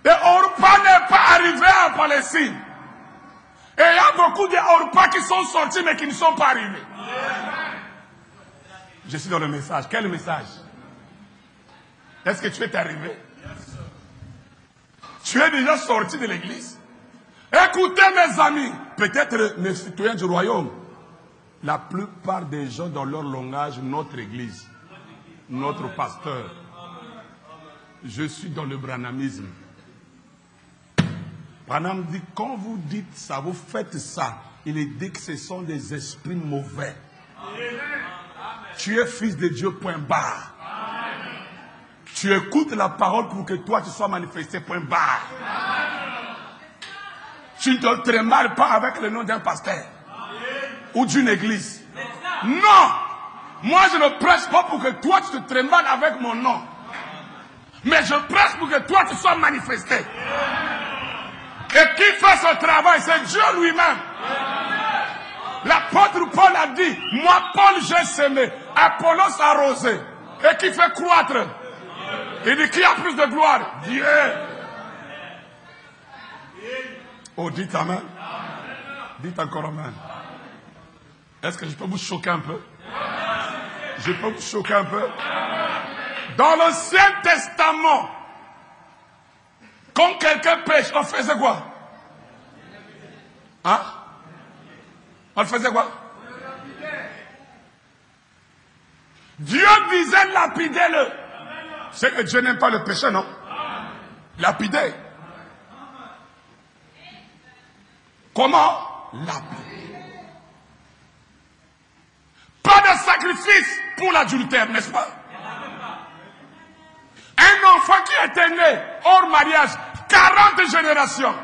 Et Orpa n'est pas arrivé en Palestine. Et il y a beaucoup d'Orpa qui sont sortis mais qui ne sont pas arrivés. Je suis dans le message. Quel message? Est-ce que tu es arrivé? Tu es déjà sorti de l'église? Écoutez mes amis, peut-être mes citoyens du royaume, la plupart des gens dans leur langage, notre église, notre pasteur, je suis dans le branhamisme. Branham dit, quand vous dites ça, vous faites ça, il dit que ce sont des esprits mauvais. Tu es fils de Dieu, point barre. Tu écoutes la parole pour que toi tu sois manifesté, point barre. Tu ne te trémales pas avec le nom d'un pasteur ou d'une église. Non! Moi je ne prêche pas pour que toi tu te trémales avec mon nom. Mais je prêche pour que toi tu sois manifesté. Et qui fait ce travail? C'est Dieu lui-même. L'apôtre Paul a dit, moi Paul j'ai semé, Apollos arrosé. Et qui fait croître? Il dit, qui a plus de gloire? Dieu. Oh, dites amen. Dites encore amen. Est-ce que je peux vous choquer un peu? Je peux vous choquer un peu? Dans l'Ancien Testament, quand quelqu'un pêche, on faisait quoi? Hein? On faisait quoi? Dieu disait lapidez-le. C'est que Dieu n'aime pas le péché, non? Lapider. Comment? Lapider. Pas de sacrifice pour l'adultère, n'est-ce pas? Un enfant qui était né hors mariage, 40 générations.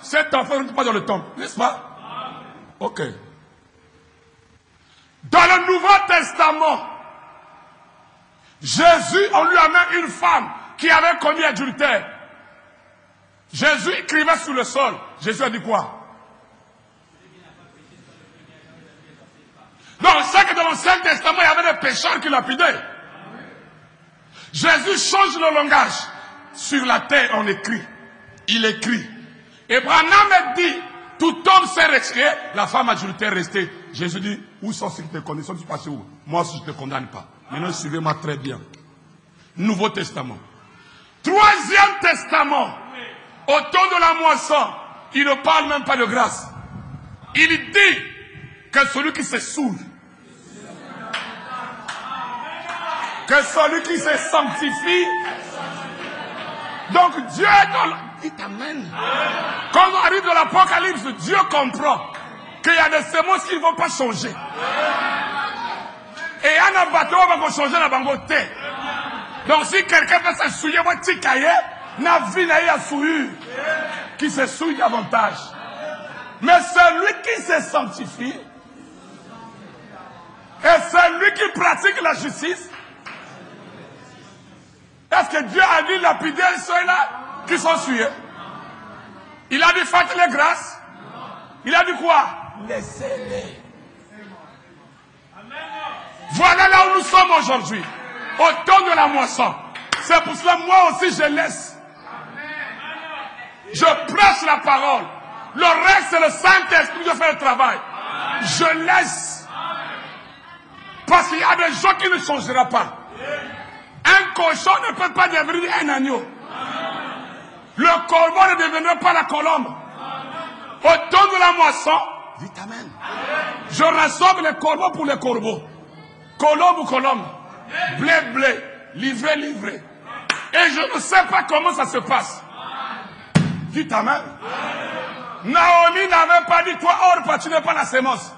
Cet enfant n'est pas dans le temple, n'est-ce pas? Ok. Dans le Nouveau Testament, Jésus, on lui amène une femme qui avait commis adultère. Jésus écrivait sur le sol. Jésus a dit quoi? Donc, c'est que dans l'Ancien Testament, il y avait des pécheurs qui lapidaient. Jésus change le langage. Sur la terre, on écrit. Il écrit. Et Branham dit, tout homme s'est retiré, la femme adultère restée. Jésus dit, où sont ceux qui te condamnent? Sont-ils passés où? Moi aussi, je ne te condamne pas. Maintenant, suivez-moi très bien. Nouveau Testament. Troisième Testament. Au temps de la moisson, il ne parle même pas de grâce. Il dit que celui qui se saoule, que celui qui se sanctifie. Donc Dieu est dans le... Dites amen. Quand on arrive dans l'Apocalypse, Dieu comprend qu'il y a des semences qui ne vont pas changer. Et un bateau va changer la bangote. Donc si quelqu'un peut se souiller, moi tikaye, na vie na ya souillure, qui se souille davantage. Mais celui qui se sanctifie, et celui qui pratique la justice, est-ce que Dieu a dit lapider ceux-là qui sont souillés? Il a dit faites-les grâce. Il a dit quoi? Laissez-les. Voilà là où nous sommes aujourd'hui. Au temps de la moisson. C'est pour cela moi aussi je laisse. Je prêche la parole. Le reste, c'est le Saint-Esprit qui fait le travail. Je laisse. Parce qu'il y a des gens qui ne changeront pas. Un cochon ne peut pas devenir un agneau. Le corbeau ne deviendra pas la colombe. Au temps de la moisson, dites amen. Je rassemble les corbeaux pour les corbeaux. Colombe ou colombe. Blé, blé. Livré, livré. Et je ne sais pas comment ça se passe. Dites amen. Naomi n'avait pas dit, toi, Orpa, tu n'es pas la sémence.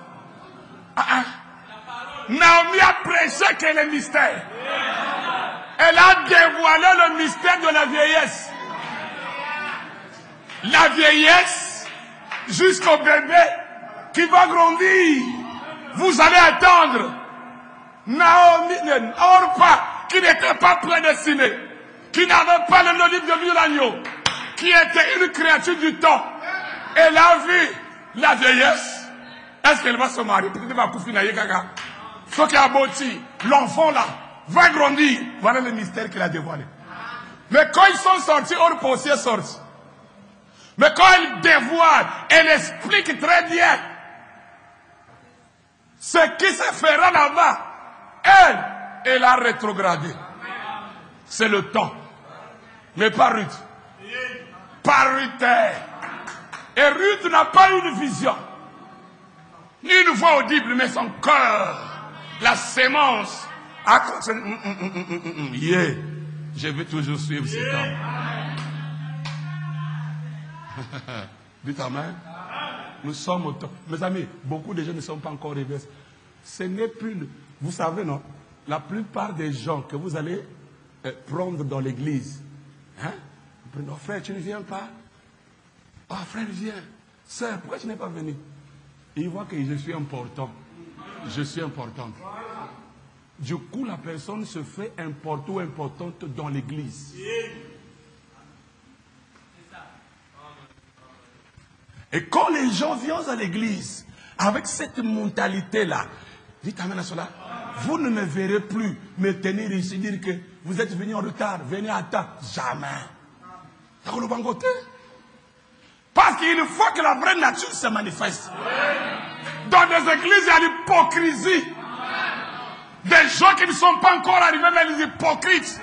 Naomi a prêché que le mystère. Elle a dévoilé le mystère de la vieillesse. La vieillesse jusqu'au bébé qui va grandir. Vous allez attendre. Naomi, Orpa, qui n'était pas prédestinée, qui n'avait pas le livre de vie de l'agneau, qui était une créature du temps. Elle a vu la vieillesse. Est-ce qu'elle va se marier? Peut-être qu'elle va couper na yekaga. Ce qui a bâti, l'enfant là, va grandir. Voilà le mystère qu'il a dévoilé. Mais quand ils sont sortis, Orpa aussi est sorti. Mais quand elle dévoile, elle explique très bien ce qui se fera là-bas. Elle a rétrogradé. C'est le temps. Mais pas Ruth. Pas Ruth. Et Ruth n'a pas eu une vision. Ni une voix audible, mais son cœur, la sémence, a continué. Yeah. Je vais toujours suivre cet homme. Dites amen. Nous sommes au temps. Mes amis, beaucoup de gens ne sont pas encore réveillés. Ce n'est plus... Vous savez, non? La plupart des gens que vous allez prendre dans l'église, hein? Non, frère, tu ne viens pas? Ah, frère, viens. Sœur, pourquoi tu n'es pas venu? Il voit que je suis important. Je suis importante. Du coup, la personne se fait importante ou importante dans l'église. Et quand les gens viennent à l'église avec cette mentalité-là, dites amen à cela, vous ne me verrez plus me tenir ici, dire que vous êtes venu en retard, venez à temps. Jamais. Parce qu'il faut que la vraie nature se manifeste. Dans des églises, il y a l'hypocrisie. Des gens qui ne sont pas encore arrivés, mais les hypocrites.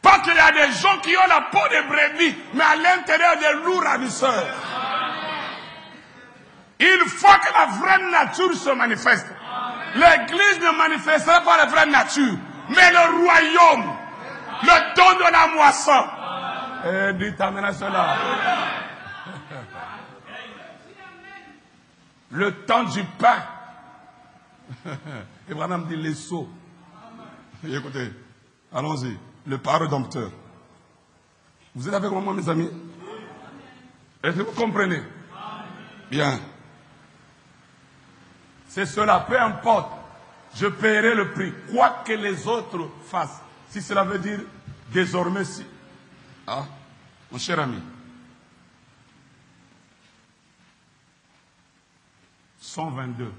Parce qu'il y a des gens qui ont la peau de brebis, mais à l'intérieur des loups ravisseurs. Il faut que la vraie nature se manifeste. L'église ne manifestera pas la vraie nature, mais le royaume, le don de la moisson. Et dites amen à cela. Le temps du pain. Abraham dit les seaux. Écoutez, allons-y. Le Père rédempteur. Vous êtes avec moi, mes amis? Est-ce que vous comprenez? Bien. C'est cela, peu importe. Je paierai le prix, quoi que les autres fassent. Si cela veut dire désormais si. Ah, mon cher ami. 122.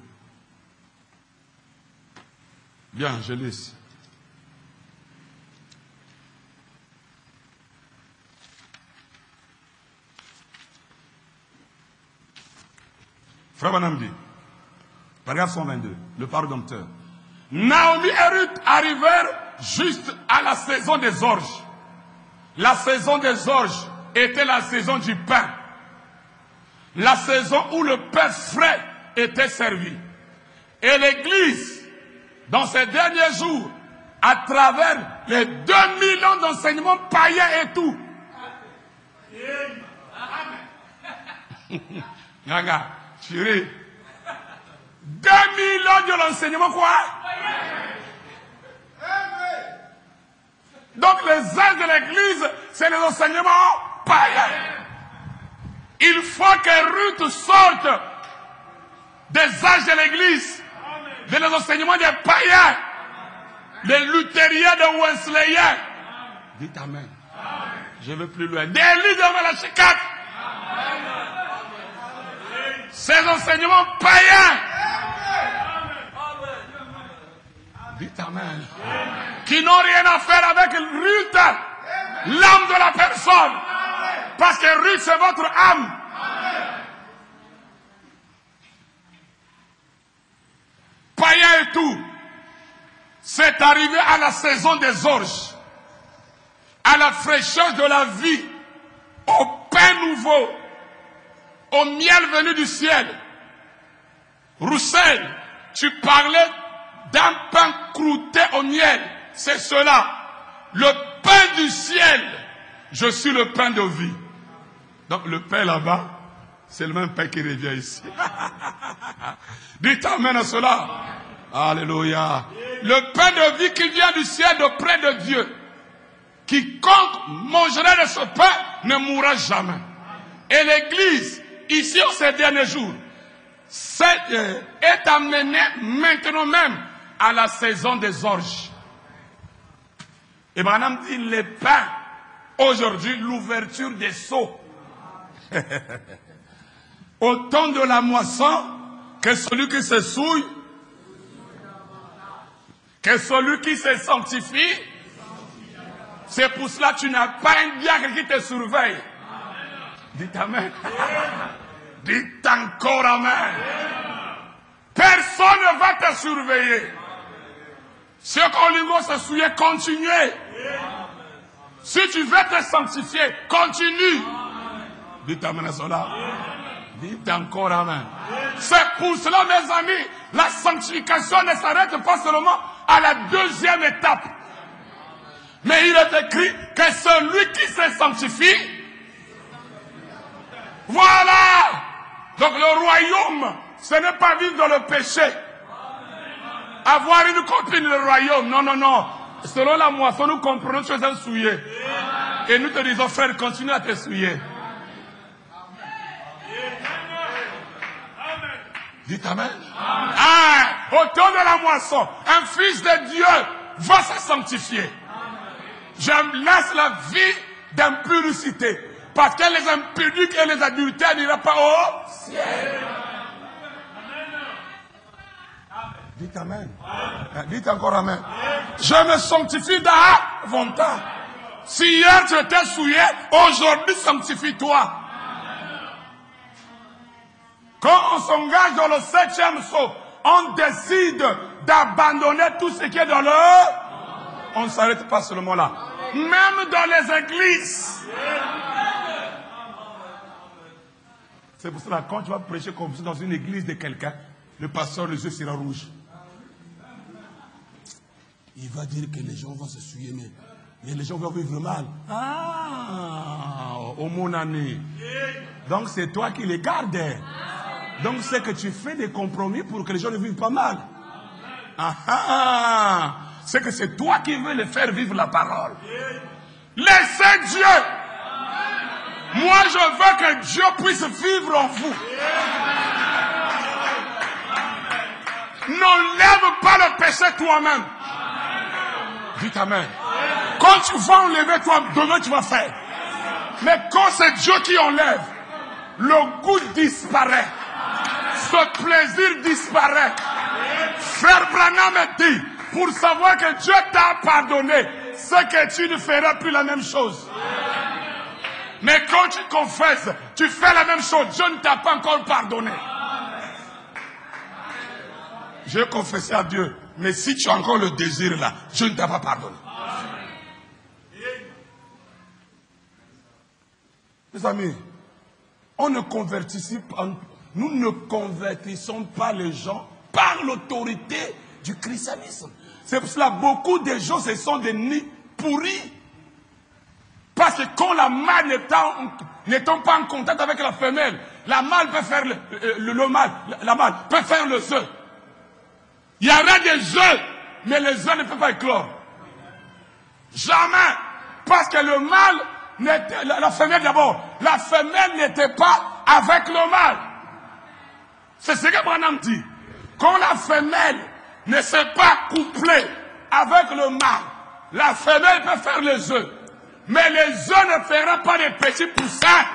Bien, je laisse. Frère Banam dit, paragraphe 122, le Père rédempteur. Naomi et Ruth arrivèrent juste à la saison des orges. La saison des orges était la saison du pain. La saison où le pain frais était servi. Et l'Église, dans ces derniers jours, à travers les 2000 ans d'enseignement païen et tout. Regarde, chérie. 2000 ans de l'enseignement quoi? Donc les âges de l'Église, c'est les enseignements païens. Il faut que Ruth sorte des âges de l'Église, de les enseignements des païens, des luthériens, des wesleyens. Dites amen. Je veux plus loin. Des leaders de la Chicago. Ces enseignements païens. Dites amen. Qui n'ont rien à faire avec Ruth, l'âme de la personne. Parce que Ruth, c'est votre âme. Païen et tout. C'est arrivé à la saison des orges. À la fraîcheur de la vie. Au pain nouveau. Au miel venu du ciel. Roussel, tu parlais d'un pain croûté au miel. C'est cela. Le pain du ciel. Je suis le pain de vie. Donc le pain là-bas, c'est le même pain qui revient ici. Dites amen à cela. Alléluia. Le pain de vie qui vient du ciel de près de Dieu. Quiconque mangerait de ce pain ne mourra jamais. Et l'Église, ici en ces derniers jours, est amenée maintenant même à la saison des orges. Et Branham dit les pains, aujourd'hui l'ouverture des seaux. Au temps de la moisson, que celui qui se souille, que celui qui se sanctifie, c'est pour cela que tu n'as pas un diacre qui te surveille. Dites amen. Dites encore amen. Personne ne va te surveiller. Ceux qui vont se souiller, continuez. Si tu veux te sanctifier, continue. Dites amen à cela. Dites encore amen. C'est pour cela, mes amis, la sanctification ne s'arrête pas seulement à la deuxième étape. Mais il est écrit que celui qui se sanctifie, voilà. Donc le royaume, ce n'est pas vivre dans le péché. Avoir une copine le royaume. Non, non, non. Selon la moisson, nous comprenons que tu es un souillé. Et nous te disons, frère, continue à te souiller. Dites amen. Ah, au temps de la moisson, un fils de Dieu va se sanctifier. Je laisse la vie d'impudicité. Parce que les impudiques et les adultères n'iront pas au ciel. Dites amen. Dites encore amen. Je me sanctifie davantage. Si hier tu étais souillé, aujourd'hui sanctifie-toi. Quand on s'engage dans le 7e saut, on décide d'abandonner tout ce qui est dans le... On ne s'arrête pas seulement là. Même dans les églises. C'est pour cela que quand tu vas prêcher comme ça dans une église de quelqu'un, le pasteur, les yeux seront rouges. Il va dire que les gens vont se souiller, mais les gens vont vivre mal. Ah, au mon année. Donc c'est toi qui les gardes. Donc c'est que tu fais des compromis pour que les gens ne vivent pas mal. Ah, ah, c'est que c'est toi qui veux les faire vivre la parole. Laissez Dieu. Moi je veux que Dieu puisse vivre en vous. N'enlève pas le péché toi-même. Dites amen. Quand tu vas enlever toi, demain tu vas faire. Mais quand c'est Dieu qui enlève, le goût disparaît. Ce plaisir disparaît. Frère Branham dit, pour savoir que Dieu t'a pardonné, c'est que tu ne feras plus la même chose. Mais quand tu confesses, tu fais la même chose, Dieu ne t'a pas encore pardonné. J'ai confessé à Dieu, mais si tu as encore le désir là, Dieu ne t'a pas pardonné. Mes amis, on ne convertit pas, nous ne convertissons pas les gens par l'autorité du christianisme. C'est pour cela que beaucoup de gens, ce sont des nids pourris. Parce que quand la mâle n'étant pas en contact avec la femelle, la mâle peut faire le mâle, la mâle peut faire le œuf. Il y aura des œufs, mais les œufs ne peuvent pas éclore. Jamais. Parce que le mâle n'était, la femelle d'abord, la femelle n'était pas avec le mâle. C'est ce que Branham dit. Quand la femelle ne s'est pas couplée avec le mâle, la femelle peut faire les œufs. Mais les œufs ne feront pas des petits poussins.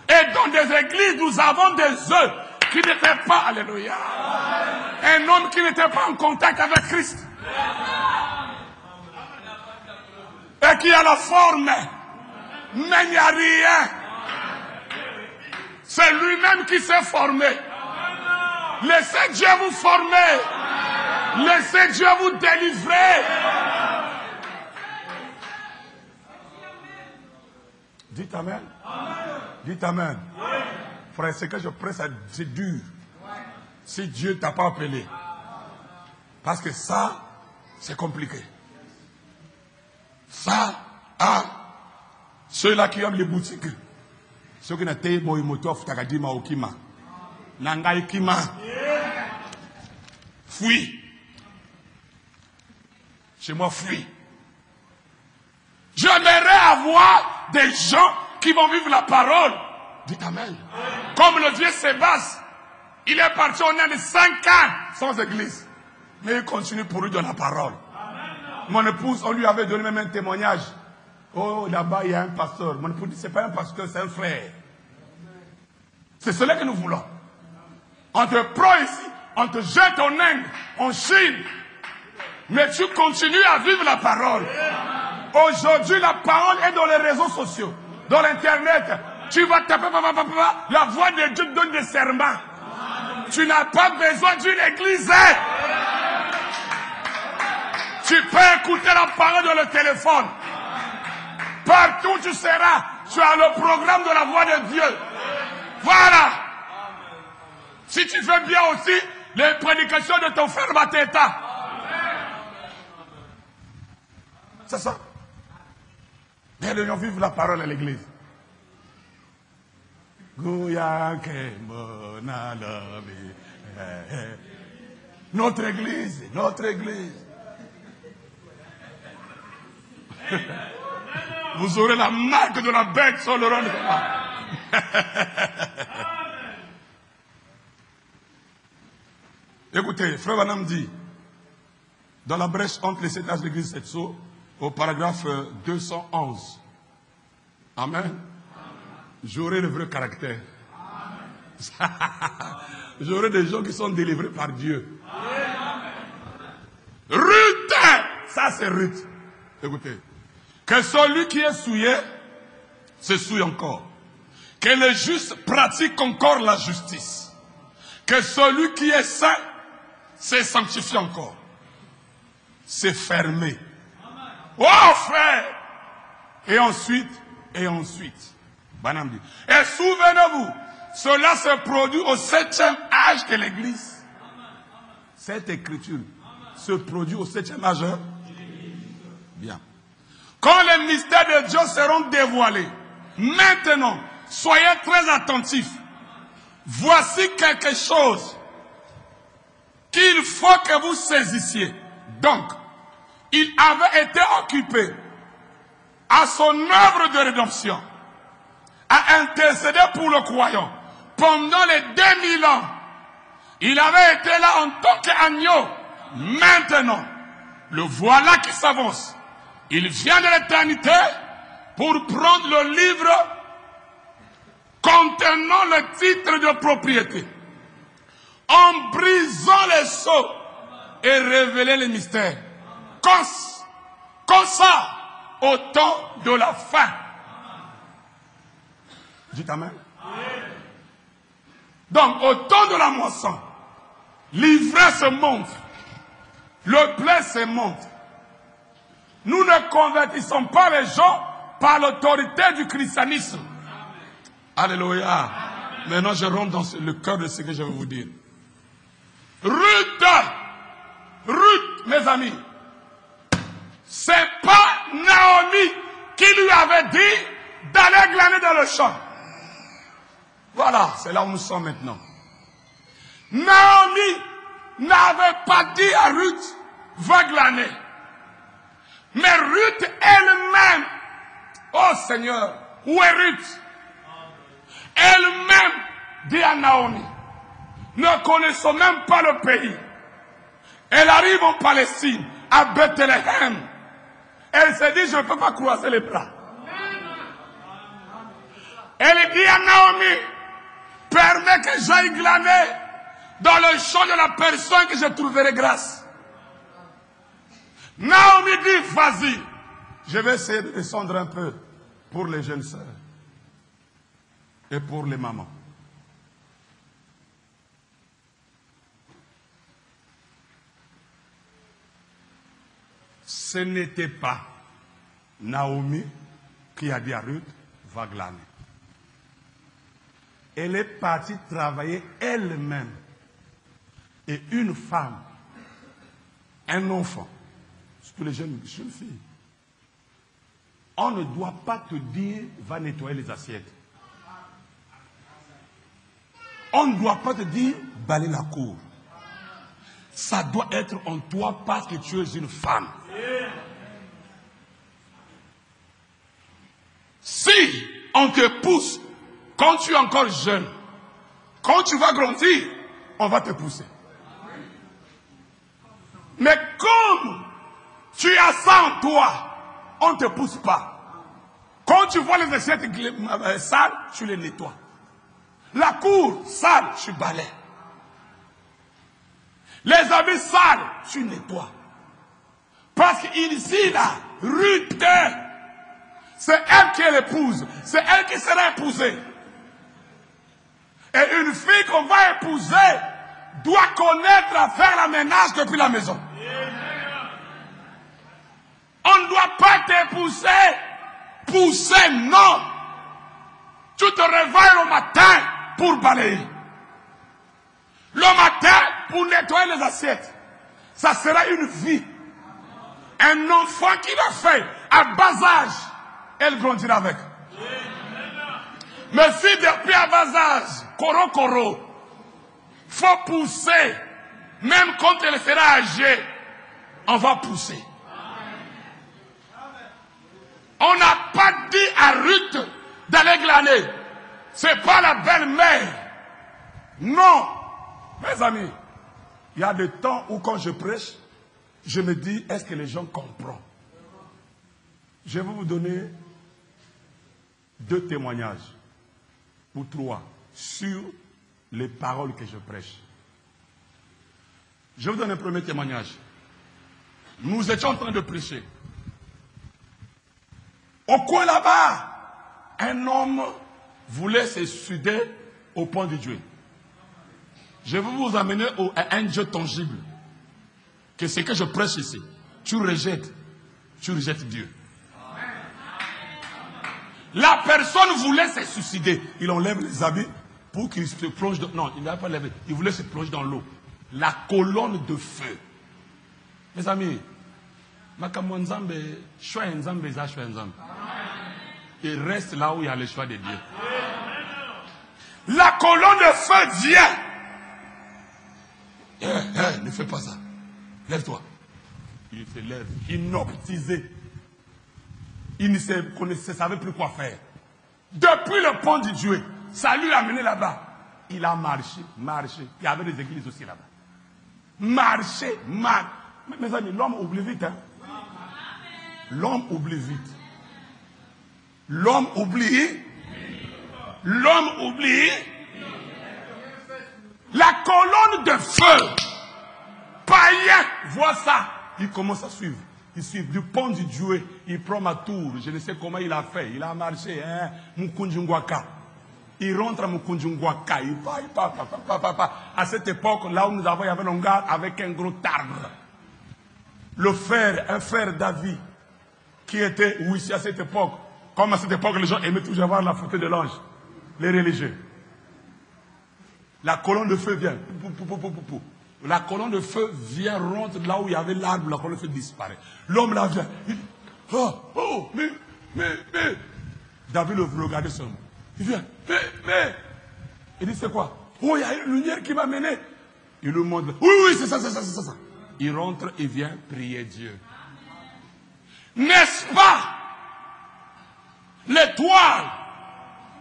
Et dans des églises, nous avons des œufs qui n'étaient pas, alléluia, un homme qui n'était pas en contact avec Christ. Et qui a la forme mais il n'y a rien. C'est lui-même qui s'est formé. Laissez Dieu vous former. Laissez Dieu vous délivrer. Dites Amen. Dites Amen. Frère, ce que je presse, c'est dur. Si Dieu ne t'a pas appelé. Parce que ça, c'est compliqué. Ça, ceux-là qui aiment les boutiques. Ceux qui n'ont pas été motof, takadima okima. Nangai kima. Fuis. Chez moi, fuis. J'aimerais avoir des gens qui vont vivre la parole. Dites Amen. Comme le vieux Sébastien, il est parti au Inde 5 ans sans église. Mais il continue pour lui de la parole. Mon épouse, on lui avait donné même un témoignage. Oh, là-bas, il y a un pasteur. Mon épouse dit, c'est pas un pasteur, c'est un frère. C'est cela que nous voulons. On te prend ici, on te jette en Inde, en Chine. Mais tu continues à vivre la parole. Aujourd'hui, la parole est dans les réseaux sociaux, dans l'internet. Tu vas taper, la voix de Dieu te donne des serments. Tu n'as pas besoin d'une église. Tu peux écouter la parole dans le téléphone. Partout où tu seras, tu as le programme de la voix de Dieu. Voilà. Si tu fais bien aussi, les prédications de ton frère Mateta. C'est ça. Mais les gens vivent la parole à l'église. Notre église, notre église. Vous aurez la marque de la bête sur le rendement. Écoutez, Frère Vanam dit, dans la brèche entre les 7 âges de l'église Setso, au paragraphe 211. Amen. J'aurai le vrai caractère. J'aurai des gens qui sont délivrés par Dieu. Ruth, ça c'est Ruth. Écoutez, que celui qui est souillé se souille encore. Que le juste pratique encore la justice. Que celui qui est saint se sanctifie encore. C'est fermé. Oh frère! Et ensuite. Banam dit. Et souvenez-vous, cela se produit au 7e âge de l'église. Cette écriture se produit au 7e âge. Bien. Quand les mystères de Dieu seront dévoilés, maintenant, soyez très attentifs. Voici quelque chose qu'il faut que vous saisissiez. Donc, il avait été occupé à son œuvre de rédemption, à intercéder pour le croyant. Pendant les 2000 ans, il avait été là en tant qu'agneau. Maintenant, le voilà qui s'avance. Il vient de l'éternité pour prendre le livre contenant le titre de propriété, en brisant les sceaux et révéler les mystères. Comme ça, au temps de la fin. Dites Amen. Donc, au temps de la moisson, l'ivresse monte, le blé se monte. Nous ne convertissons pas les gens par l'autorité du christianisme. Alléluia. Maintenant, je rentre dans le cœur de ce que je vais vous dire. Ruth, mes amis, c'est pas Naomi qui lui avait dit d'aller glaner dans le champ. Voilà, c'est là où nous sommes maintenant. Naomi n'avait pas dit à Ruth, va glaner. Mais Ruth elle-même, oh Seigneur, où est Ruth? Elle-même dit à Naomi, ne connaissons même pas le pays. Elle arrive en Palestine, à Bethléem. Elle se dit, je ne peux pas croiser les bras. Elle dit à Naomi, permets que j'aille glaner dans le champ de la personne que je trouverai grâce. Naomi dit, vas-y. Je vais essayer de descendre un peu. pour les jeunes sœurs et pour les mamans. Ce n'était pas Naomi qui a dit à Ruth, va glaner. Elle est partie travailler elle-même. Et une femme, un enfant, surtout les jeunes filles, on ne doit pas te dire, va nettoyer les assiettes. On ne doit pas te dire, balayer la cour. Ça doit être en toi parce que tu es une femme. Si on te pousse quand tu es encore jeune, quand tu vas grandir, on va te pousser. Mais comme tu as ça en toi, on ne te pousse pas. Quand tu vois les assiettes sales, tu les nettoies. La cour sale, tu balaies. Les habits sales, tu nettoies. Parce qu'ici, là, Ruth, c'est elle qui est l'épouse. C'est elle qui sera épousée. Et une fille qu'on va épouser doit connaître à faire la ménage depuis la maison. On ne doit pas t'épouser, pousser, non. Tu te réveilles le matin pour balayer. Le matin pour nettoyer les assiettes. Ça sera une vie. Un enfant qui l'a fait à bas âge, elle grandira avec. Mais si depuis à bas âge, coro, faut pousser, même quand elle sera âgée, on va pousser. On n'a pas dit à Ruth d'aller glaner. C'est pas la belle-mère. Non. Mes amis, il y a des temps où quand je prêche, je me dis, est-ce que les gens comprennent? Je vais vous donner 2 témoignages, ou 3, sur les paroles que je prêche. Je vous donne un premier témoignage. Nous étions en train de prêcher. Au coin là-bas, un homme voulait se suicider au pont de Dieu. Je vais vous amener à un Dieu tangible. Que ce que je prêche ici, tu rejettes Dieu. La personne voulait se suicider. Il enlève les habits pour qu'il se plonge dans... Non, il n'a pas levé. Il voulait se plonger dans l'eau. La colonne de feu. Mes amis, il reste là où il y a le choix de Dieu. La colonne de feu vient. Ne fais pas ça. Lève-toi. Il se lève, inoptisé. Il ne savait plus quoi faire. Depuis le pont de Dieu, ça lui a amené là-bas. Il a marché. Il y avait des églises aussi là-bas. Marché. Mes amis, l'homme oublie vite. Hein? L'homme oublie vite. L'homme oublie. La colonne de feu. Païen voit ça. Il commence à suivre. Il suit du pont du Dieu. Il prend ma tour. Je ne sais comment il a fait. Il a marché. Hein? Mukunjungwaka. Il rentre à Mukunjungwaka. Il part. À cette époque, là où nous avons, il y avait un gars avec un gros arbre. Le fer, un fer David, qui était, oui, ici à cette époque, comme à cette époque, les gens aimaient toujours avoir la photo de l'ange, les religieux. La colonne de feu vient. La colonne de feu vient, rentre là où il y avait l'arbre, la colonne de feu disparaît. L'homme là vient. Il dit, mais. David le regardait seulement. Il vient, mais. Il dit, c'est quoi? Oh, il y a une lumière qui m'a mené. Il lui montre. Oui, c'est ça. Il rentre et vient prier Dieu. N'est-ce pas? L'étoile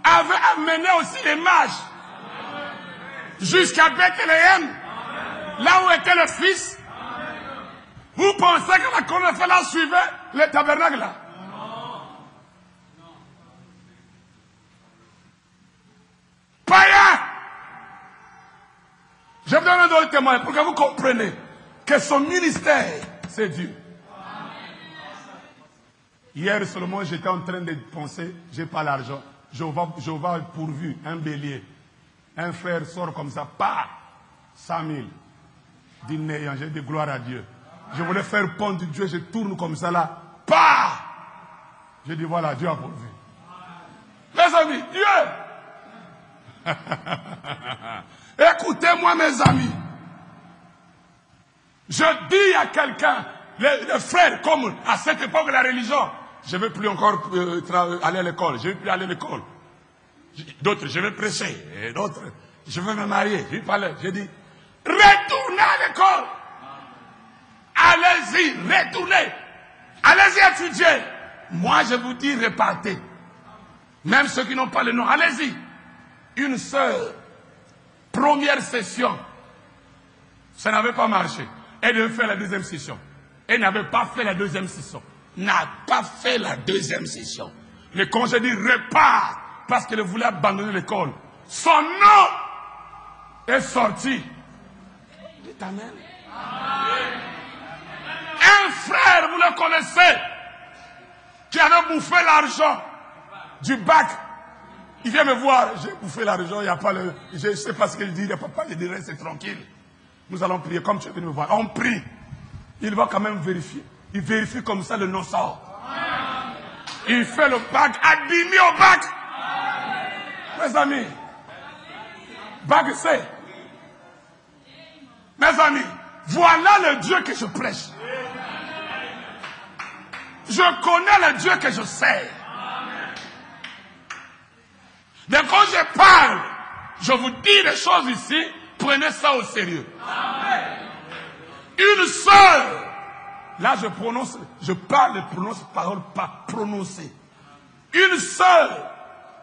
avait amené aussi les mages jusqu'à Bethléem, là où était le fils. Vous pensez que la colonne de feu là suivait le tabernacle là? Païen! Je vous donne un autre témoin pour que vous compreniez que son ministère, c'est Dieu. Hier seulement, j'étais en train de penser, j'ai pas l'argent. Je vais pourvu, un bélier. Un frère sort comme ça, pas 100 000. Dit néant, j'ai dit gloire à Dieu. Je voulais faire pont de Dieu, je tourne comme ça là, pas. Je dis voilà, Dieu a pourvu. Mes amis, Dieu. Écoutez-moi mes amis. Je dis à quelqu'un, les frères, comme à cette époque de la religion, je ne veux plus encore aller à l'école, je ne veux plus aller à l'école. D'autres, je vais prêcher, et d'autres, je veux me marier. Je dis, retournez à l'école. Allez-y, retournez. Allez-y étudier. Moi, je vous dis, repartez. Même ceux qui n'ont pas le nom, allez-y. Une seule, première session, ça n'avait pas marché. Elle devait faire la deuxième session. Elle n'avait pas fait la deuxième session. N'a pas fait la deuxième session. Le congédié repart parce qu'elle voulait abandonner l'école. Son nom est sorti. Dites Amen. Un frère, vous le connaissez, qui avait bouffé l'argent du bac. Il vient me voir, j'ai bouffé l'argent, il n'y a pas le... Je ne sais pas ce qu'il dit, papa, je dirais c'est tranquille. Nous allons prier comme tu es venu me voir. On prie. Il va quand même vérifier. Il vérifie comme ça, le nom sort. Il fait le bac, admis au bac. Mes amis, bac c'est. Mes amis, voilà le Dieu que je prêche. Je connais le Dieu que je sers. Donc quand je parle, je vous dis des choses ici, prenez ça au sérieux. Une seule. Là je prononce, je parle et prononce parole pas prononcée. Une seule,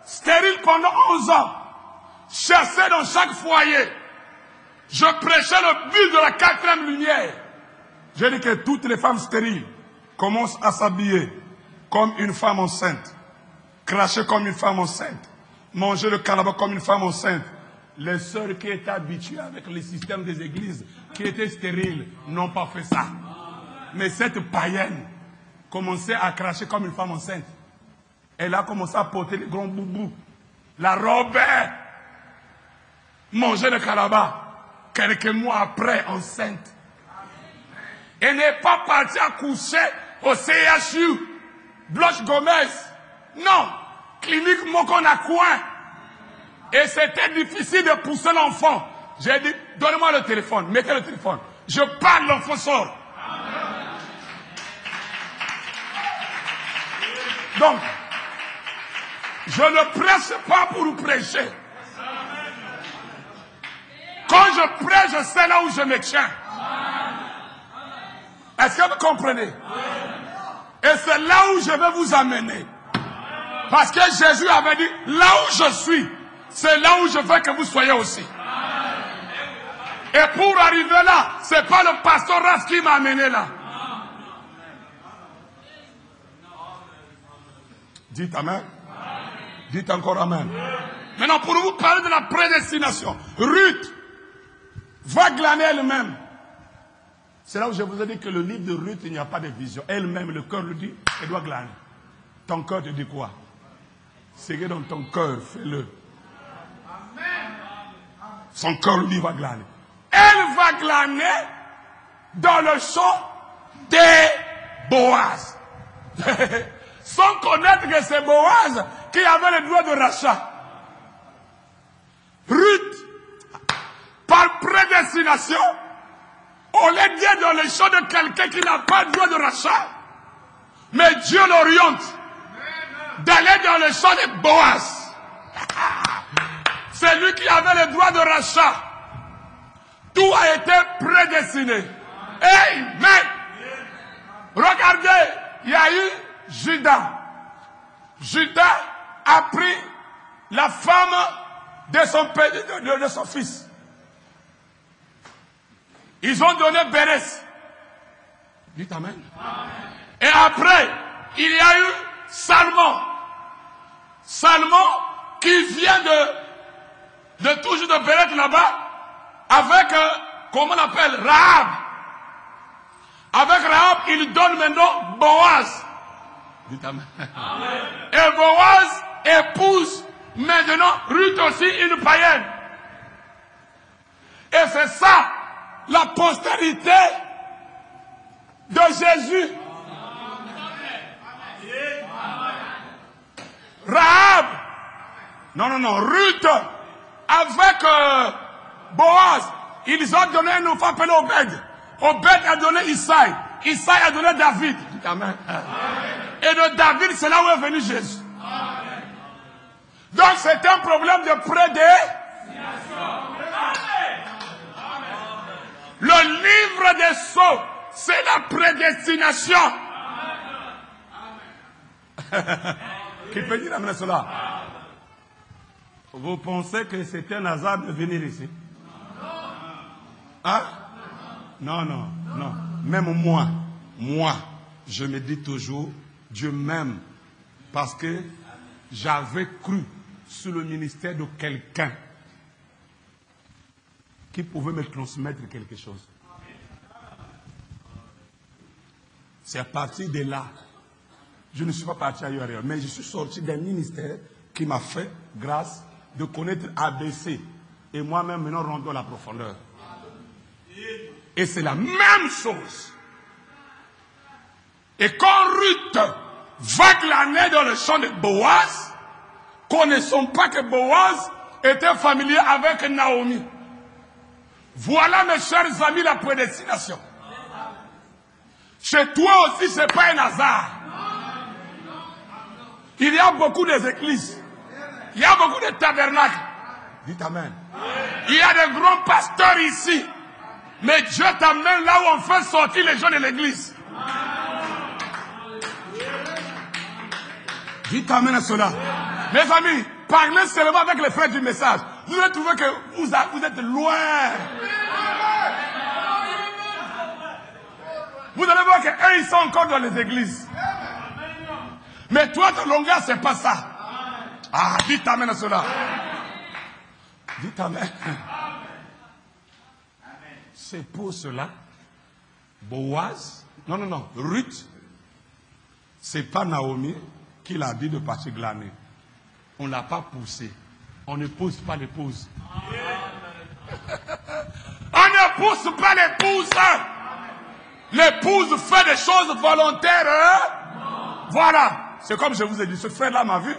stérile pendant 11 ans, chassée dans chaque foyer. Je prêchais le but de la 4e lumière. J'ai dit que toutes les femmes stériles commencent à s'habiller comme une femme enceinte, cracher comme une femme enceinte, manger le cannabis comme une femme enceinte. Les sœurs qui étaient habituées avec le système des églises, qui étaient stériles, n'ont pas fait ça. Mais cette païenne commençait à cracher comme une femme enceinte. Elle a commencé à porter les grands boubous, la robe, manger le cannabis. Quelques mois après, enceinte. Elle n'est pas partie à coucher au CHU, Blanche Gomez. Non, clinique Mokonakouin. Et c'était difficile de pousser l'enfant. J'ai dit, donnez-moi le téléphone, mettez le téléphone. Je parle, l'enfant sort. Donc, je ne prêche pas pour vous prêcher. Quand je prêche, je sais là où je me tiens. Est-ce que vous comprenez? Et c'est là où je vais vous amener. Parce que Jésus avait dit, là où je suis, c'est là où je veux que vous soyez aussi. Et pour arriver là, c'est pas le pasteur Ras qui m'a amené là. Dites Amen. Dites encore Amen. Maintenant, pour vous parler de la prédestination, Ruth va glaner elle-même. C'est là où je vous ai dit que le livre de Ruth, il n'y a pas de vision. Elle-même, le cœur lui dit, elle doit glaner. Ton cœur te dit quoi? Ce qui est dans ton cœur, fais-le. Son cœur lui va glaner. Elle va glaner dans le champ des Boaz. Sans connaître que c'est Boaz qui avait le droit de rachat. Ruth, par prédestination, on l'a dit dans le champ de quelqu'un qui n'a pas le droit de rachat. Mais Dieu l'oriente d'aller dans le champ de Boaz. C'est lui qui avait le droit de rachat. Tout a été prédestiné. Amen. Regardez, il y a eu Judas. Judas a pris la femme de son fils. Ils ont donné Bérès. Dites Amen. Et après, il y a eu Salmon. Salmon qui vient de toujours de Bérès là-bas avec, comment on appelle, Rahab. Avec Rahab, il donne maintenant Boaz. Dites amen. Et Boaz épouse maintenant Ruth aussi une païenne. Et c'est ça la postérité de Jésus. Rahab, non, Ruth, avec Boaz, ils ont donné un enfant appelé Obed. Obed a donné Isaïe. Isaïe a donné David. Amen. Et de David, c'est là où est venu Jésus. Donc c'est un problème de prédestination. Le livre des sceaux, c'est la prédestination. Qui peut dire amen cela? Vous pensez que c'est un hasard de venir ici? Hein? Non. Même moi, je me dis toujours, Dieu m'aime parce que j'avais cru sur le ministère de quelqu'un qui pouvait me transmettre quelque chose. C'est à partir de là, je ne suis pas parti ailleurs, mais je suis sorti d'un ministère qui m'a fait grâce de connaître ABC. Et moi-même, maintenant, rendons la profondeur. Et c'est la même chose. Et quand Ruth va glaner dans le champ de Boaz, connaissons pas que Boaz était familier avec Naomi. Voilà, mes chers amis, la prédestination. Chez toi aussi, ce n'est pas un hasard. Il y a beaucoup d'églises. Il y a beaucoup de tabernacles. Dites amen. Il y a de grands pasteurs ici. Mais Dieu t'amène là où on fait sortir les gens de l'église. Dites amen à cela. Mes amis, parlez seulement avec les frères du message. Vous allez trouver que vous êtes loin. Vous allez voir qu'eux, ils sont encore dans les églises. Mais toi, ton langage, c'est pas ça. Ah, dites amen à cela. Dites amen. C'est pour cela, Boaz, non, Ruth, c'est pas Naomi qui l'a dit de partir glaner. On ne l'a pas poussé. On ne pousse pas l'épouse. On ne pousse pas l'épouse. L'épouse fait des choses volontaires. Voilà. C'est comme je vous ai dit, ce frère-là m'a vu.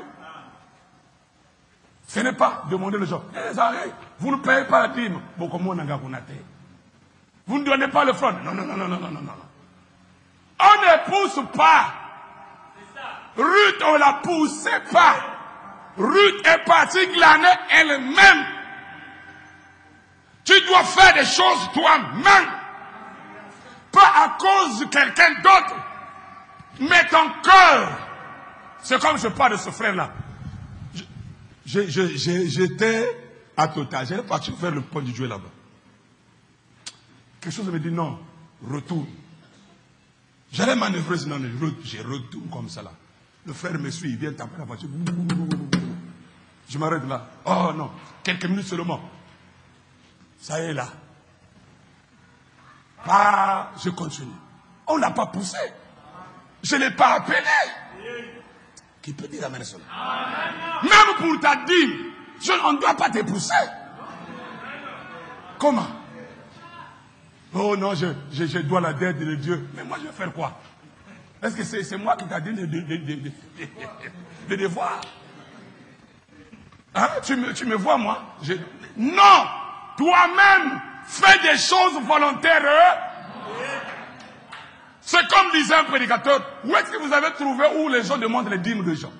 Ce n'est pas demander les gens. Vous ne payez pas la dîme. Vous ne donnez pas le front. Non. On ne pousse pas. Ruth, on ne la poussait pas. Ruth est partie glaner elle-même. Tu dois faire des choses toi-même. Pas à cause de quelqu'un d'autre. Mais ton cœur. C'est comme je parle de ce frère-là. J'étais à Total. J'allais partir faire le pont du Dieu là-bas. Quelque chose me dit non, retourne. J'allais manœuvrer, non, je retourne comme ça là. Le frère me suit, il vient taper la voiture. Je m'arrête là. Oh non, quelques minutes seulement. Ça y est là. Bah, je continue. On ne l'a pas poussé. Je ne l'ai pas appelé. Qui peut dire amen cela? Même pour ta dîme, on ne doit pas te pousser. Comment? Oh non, je dois la dette de Dieu. Mais moi, je vais faire quoi? Est-ce que c'est moi qui t'a dit de devoir? Hein? Tu me vois, moi? Non! Toi-même, fais des choses volontaires. C'est comme disait un prédicateur. Où est-ce que vous avez trouvé où les gens demandent les dîmes des gens?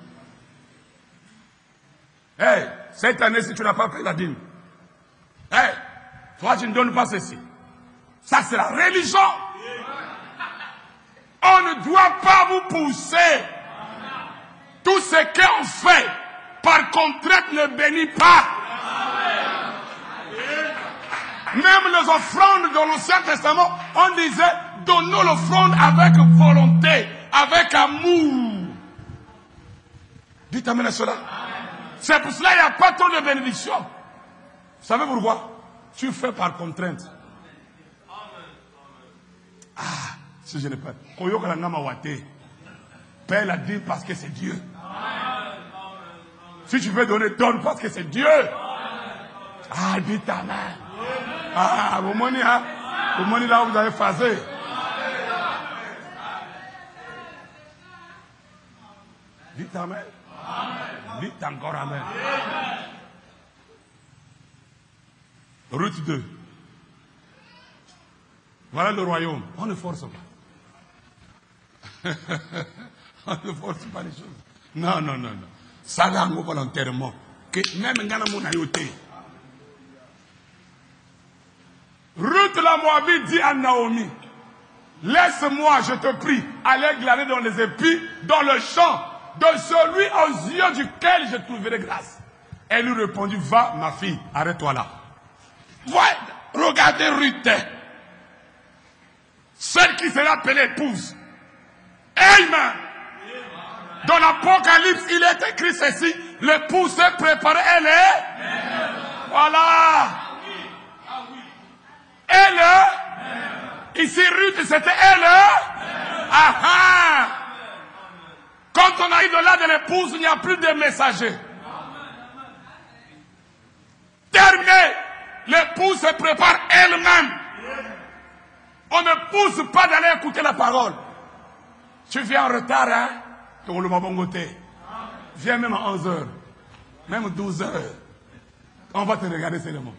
Hey, cette année, si tu n'as pas payé la dîme, hey, toi, tu ne donnes pas ceci. Ça, c'est la religion. On ne doit pas vous pousser. Tout ce qu'on fait, par contrainte, ne bénit pas. Même les offrandes dans l'Ancien Testament, on disait, donnons l'offrande avec volonté, avec amour. Dites amen à cela. C'est pour cela qu'il n'y a pas trop de bénédiction. Vous savez pourquoi? Tu fais par contrainte. Ah, si je n'ai pas. Paie la dîme parce que c'est Dieu. Si tu veux donner, donne parce que c'est Dieu. Ah, dis ta main. Ah, vos monnaies, hein? Vos monnaies là où vous avez phasé. Dites amen. Dites encore amen. Ruth 2. Voilà le royaume. On ne force pas. On ne force pas les choses. Non, non, non, non. Ça là, nous volontairement. Que même quand on a yoté. Ruth la Moabite dit à Naomi, laisse-moi, je te prie, aller glaner dans les épis, dans le champ, de celui aux yeux duquel je trouverai grâce. Elle lui répondit, va ma fille, arrête-toi là. Voilà, regardez Ruth, celle qui sera appelée épouse. Amen. Dans l'Apocalypse, il est écrit ceci, l'épouse s'est préparée, elle est. Voilà. Elle, ici Ruth, c'était elle. Ah. Quand on arrive de là de l'épouse, il n'y a plus de messager. Terminé. L'épouse se prépare elle-même. On ne pousse pas d'aller écouter la parole. Tu viens en retard, hein? On le bon côté. Viens même à 11h. Même 12h. On va te regarder seulement.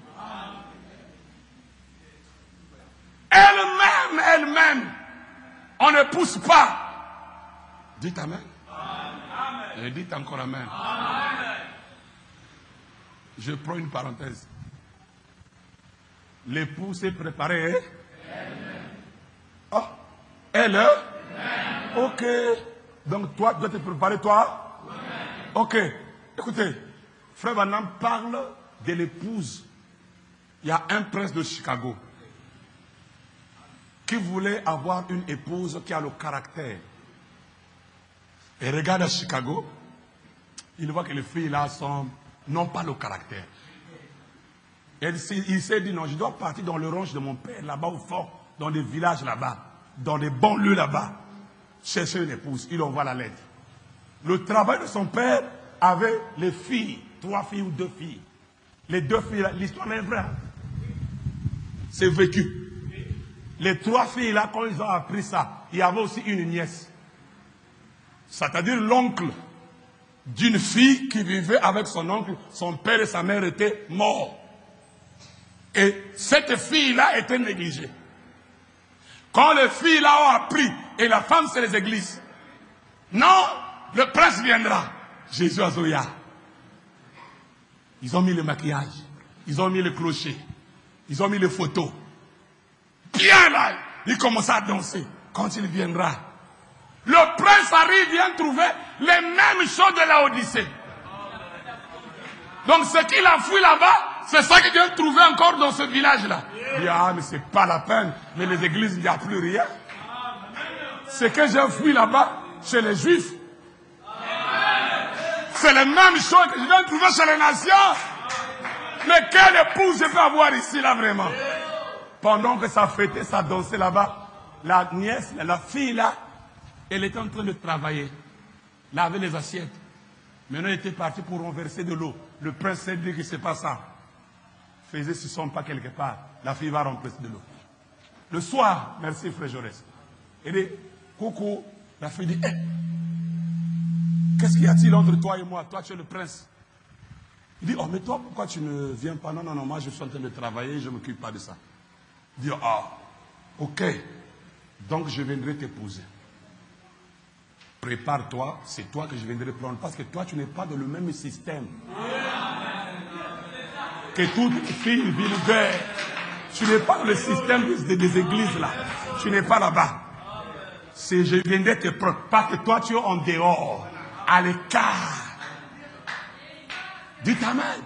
Elle-même. On ne pousse pas. Dites amen. Et dites encore amen. Je prends une parenthèse. L'époux s'est préparé. Oh, elle. Ok. Donc toi, tu dois te préparer, toi. Ok. Écoutez, Frère Branham parle de l'épouse. Il y a un prince de Chicago qui voulait avoir une épouse qui a le caractère. Et regarde à Chicago, il voit que les filles là n'ont pas le caractère. Et il s'est dit, non, je dois partir dans le ranch de mon père, là-bas au fond, dans des villages là-bas, dans des banlieues là-bas, chercher une épouse. Il envoie la lettre. Le travail de son père avait les filles, 3 filles ou 2 filles. Les 2 filles, l'histoire est vraie. C'est vécu. Les 3 filles là, quand ils ont appris ça, il y avait aussi une nièce. C'est-à-dire l'oncle d'une fille qui vivait avec son oncle. Son père et sa mère étaient morts. Et cette fille-là était négligée. Quand les filles là ont appris, et la femme c'est les églises. Non, le prince viendra. Jésus à Zoya. Ils ont mis le maquillage. Ils ont mis le clocher. Ils ont mis les photos. Bien là, il commence à danser. Quand il viendra, le prince arrive, vient trouver les mêmes choses de la Odyssée. Donc ce qu'il a fui là-bas, c'est ça qu'il vient trouver encore dans ce village-là. Il dit, ah, mais c'est pas la peine. Mais les églises, il n'y a plus rien. Ce que j'ai fui là-bas, chez les juifs, c'est les mêmes choses que je viens trouver chez les nations. Mais quelle épouse je peux avoir ici, là, vraiment? Pendant que ça fêtait, ça dansait là-bas, la nièce, la fille là, elle était en train de travailler, laver les assiettes. Maintenant, elle était partie pour renverser de l'eau. Le prince s'est dit que c'est pas ça. Faisait ce son pas quelque part. La fille va remplacer de l'eau. Le soir, merci frère Jaurès. Elle dit, coucou. La fille dit, qu'est-ce qu'il y a-t-il entre toi et moi? Toi, tu es le prince. Il dit, oh, mais toi, pourquoi tu ne viens pas? Non, non, non, moi, je suis en train de travailler, je ne m'occupe pas de ça. Il dit, ah, ok. Donc, je viendrai t'épouser. Prépare-toi, c'est toi que je viendrai prendre. Parce que toi, tu n'es pas dans le même système que toutes les filles vulgaires. Tu n'es pas dans le système des églises là. Tu n'es pas là-bas. C'est je viendrai te prendre. Parce que toi, tu es en dehors, à l'écart. Dites amen.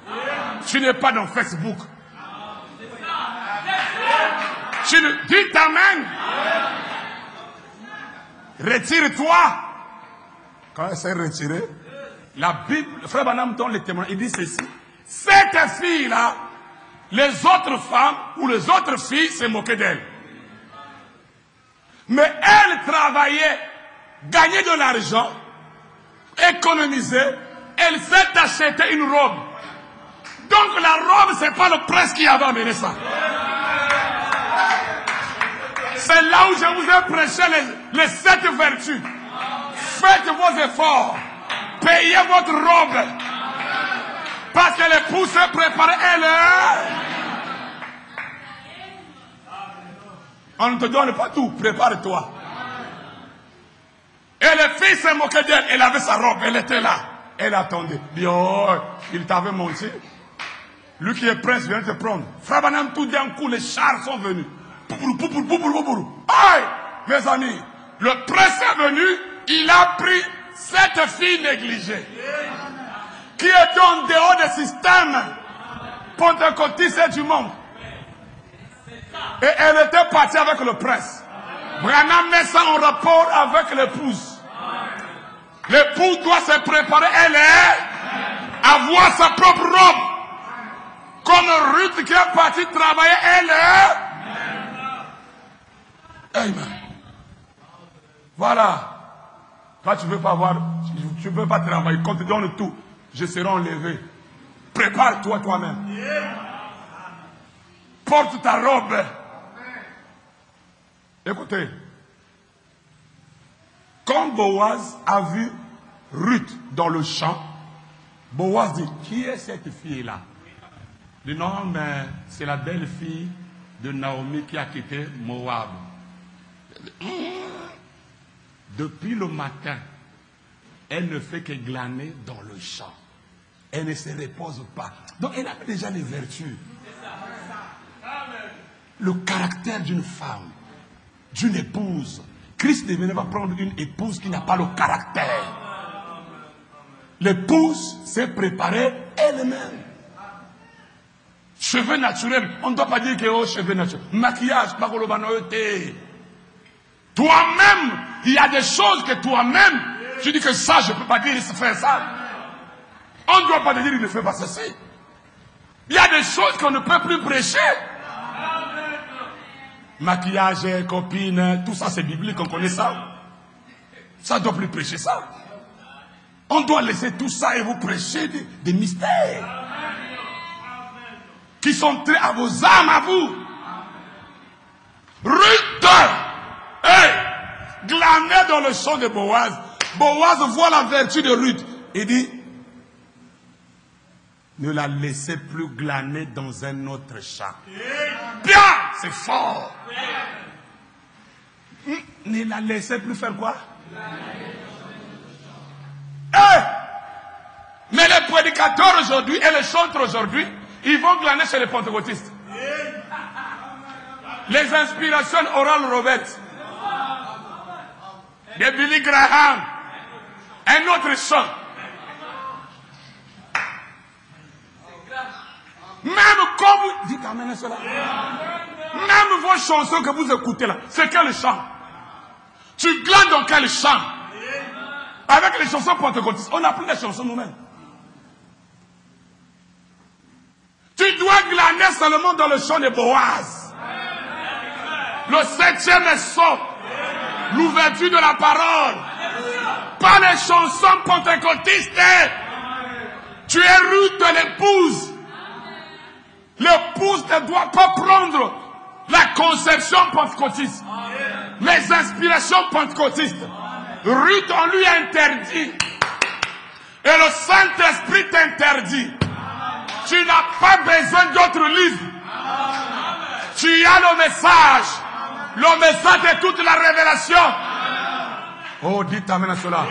Tu n'es pas dans Facebook. Dites amen. Retire-toi. Quand elle s'est retirée, la Bible, Frère Branham donne les témoins, il dit ceci. Cette fille-là, les autres femmes ou les autres filles se moquaient d'elle. Mais elle travaillait gagner de l'argent, économiser, elle s'est acheté une robe. Donc la robe, c'est pas le prince qui avait amené ça. C'est là où je vous ai prêché les 7 vertus. Faites vos efforts. Payez votre robe. Parce que l'épouse s'est préparée, elle est... On ne te donne pas tout, prépare-toi. Et les filles se moquaient d'elle, elle avait sa robe, elle était là. Elle attendait. Dit, oh, il t'avait menti. Lui qui est prince vient te prendre. Frabanam, tout d'un coup, les chars sont venus. Aïe, mes amis, le prince est venu, il a pris cette fille négligée. Qui était en dehors des systèmes pentecôtistes et du monde. Et elle était partie avec le prince. Branham met ça en rapport avec l'épouse. L'épouse doit se préparer, elle est, avoir sa propre robe. Comme Ruth qui est partie travailler, elle est. Amen. Voilà. Quand tu ne veux pas avoir, tu ne veux pas travailler, quand tu donnes tout, je serai enlevé. Prépare-toi toi-même. Porte ta robe. Écoutez. Quand Boaz a vu Ruth dans le champ, Boaz dit, qui est cette fille-là? Il dit, non, mais c'est la belle fille de Naomi qui a quitté Moab. Depuis le matin, elle ne fait que glaner dans le champ. Elle ne se repose pas. Donc elle a déjà les vertus. Le caractère d'une femme, d'une épouse. Christ ne venait pas prendre une épouse qui n'a pas le caractère. L'épouse s'est préparée elle-même. Cheveux naturels. On ne doit pas dire que oh, cheveux naturels. Maquillage, toi-même, il y a des choses que toi-même, tu dis que ça, je ne peux pas dire, il se fait ça. On ne doit pas dire, il ne fait pas ceci. Il y a des choses qu'on ne peut plus prêcher. Maquillage, copine, tout ça c'est biblique, on connaît ça. Ça ne doit plus prêcher ça. On doit laisser tout ça et vous prêcher des mystères. Qui sont très à vos âmes, à vous. Ruth, glané dans le champ de Boaz. Boaz voit la vertu de Ruth. Il dit, ne la laissez plus glaner dans un autre champ. Bien, c'est fort. Ne la laissez plus faire quoi? Mais les prédicateurs aujourd'hui et les chantres aujourd'hui, ils vont glaner chez les pentecôtistes. Les inspirations Oral Roberts, de Billy Graham, un autre chant. Même quand vous dites amen cela, même vos chansons que vous écoutez là, c'est quel chant? Tu glanes dans quel chant? Avec les chansons pentecôtistes, on a pris les chansons nous-mêmes. Tu dois glaner seulement dans le chant de Boaz. Le 7e son, l'ouverture de la parole. Pas les chansons pentecôtistes. Tu es Ruth de l'épouse. L'épouse ne doit pas prendre la conception pentecôtiste, les inspirations pentecôtistes. Ruth, on lui interdit. Et le Saint-Esprit t'interdit. Tu n'as pas besoin d'autres livres. Tu as le message. Le message de toute la révélation. Oh, dites amen à cela.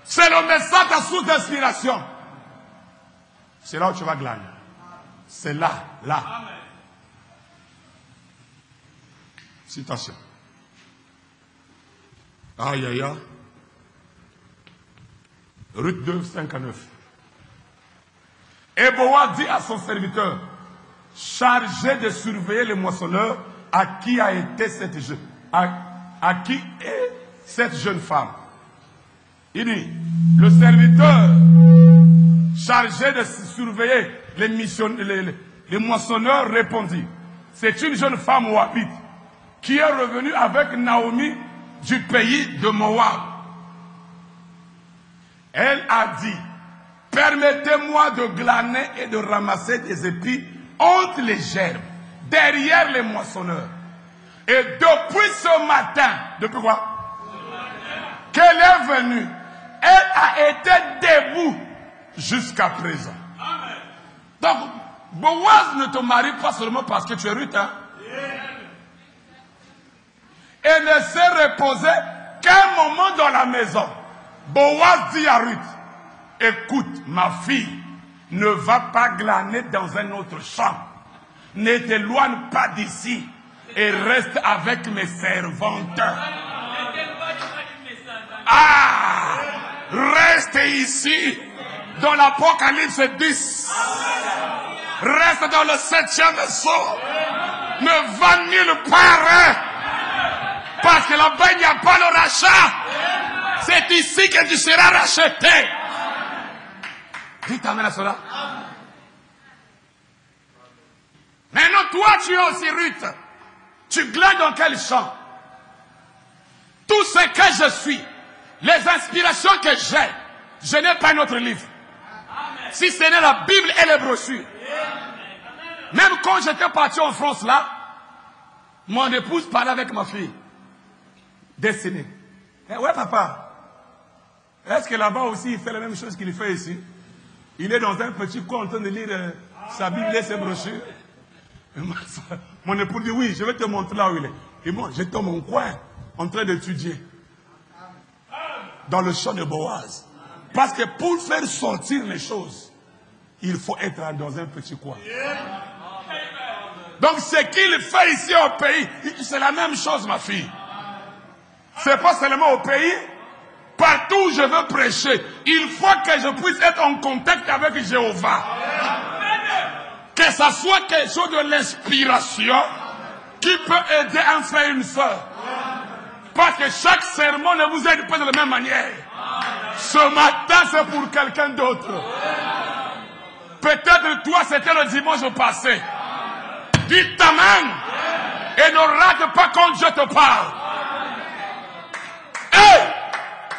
C'est le message à source d'inspiration. C'est là où tu vas glaner. C'est là, là. Citation. Aïe, aïe, aïe. Ruth 2, 5 à 9. Et Boaz dit à son serviteur, chargé de surveiller les moissonneurs, à qui a été cette jeune, à qui est cette jeune femme. Il dit, le serviteur chargé de surveiller les moissonneurs répondit, c'est une jeune femme moabite qui est revenue avec Naomi du pays de Moab. Elle a dit, permettez-moi de glaner et de ramasser des épis entre les gerbes, derrière les moissonneurs. Et depuis ce matin, depuis quoi? Qu'elle est venue, elle a été debout jusqu'à présent. Donc, Boaz ne te marie pas seulement parce que tu es Ruth, hein? Et ne s'est reposé qu'un moment dans la maison. Boaz dit à Ruth, écoute, ma fille, ne va pas glaner dans un autre champ. Ne t'éloigne pas d'ici et reste avec mes servantes. Ah, reste ici dans l'Apocalypse 10. Reste dans le 7e sceau. Ne va nulle part. Parce que là-bas, il n'y a pas le rachat. C'est ici que tu seras racheté. Dites amen à cela. Maintenant, toi, tu es aussi Ruth. Tu glanes dans quel champ? Tout ce que je suis, les inspirations que j'ai, je n'ai pas notre livre. Si ce n'est la Bible et les brochures. Même quand j'étais parti en France là, mon épouse parlait avec ma fille. Destinée. Ouais papa, est-ce que là-bas aussi il fait la même chose qu'il fait ici? Il est dans un petit coin en train de lire sa Bible et ses brochures. Mon épouse dit oui, je vais te montrer là où il est. Et moi j'étais dans mon coin en train d'étudier. Dans le champ de Boaz. Parce que pour faire sortir les choses, il faut être dans un petit coin. Donc ce qu'il fait ici au pays, c'est la même chose ma fille. C'est pas seulement au pays. Partout où je veux prêcher, il faut que je puisse être en contact avec Jéhovah. Que ça soit quelque chose de l'inspiration qui peut aider un frère et une soeur. Parce que chaque sermon ne vous aide pas de la même manière. Ce matin, c'est pour quelqu'un d'autre. Peut-être toi, c'était le dimanche passé. Dites amen. Et ne rate pas quand Dieu te parle. Et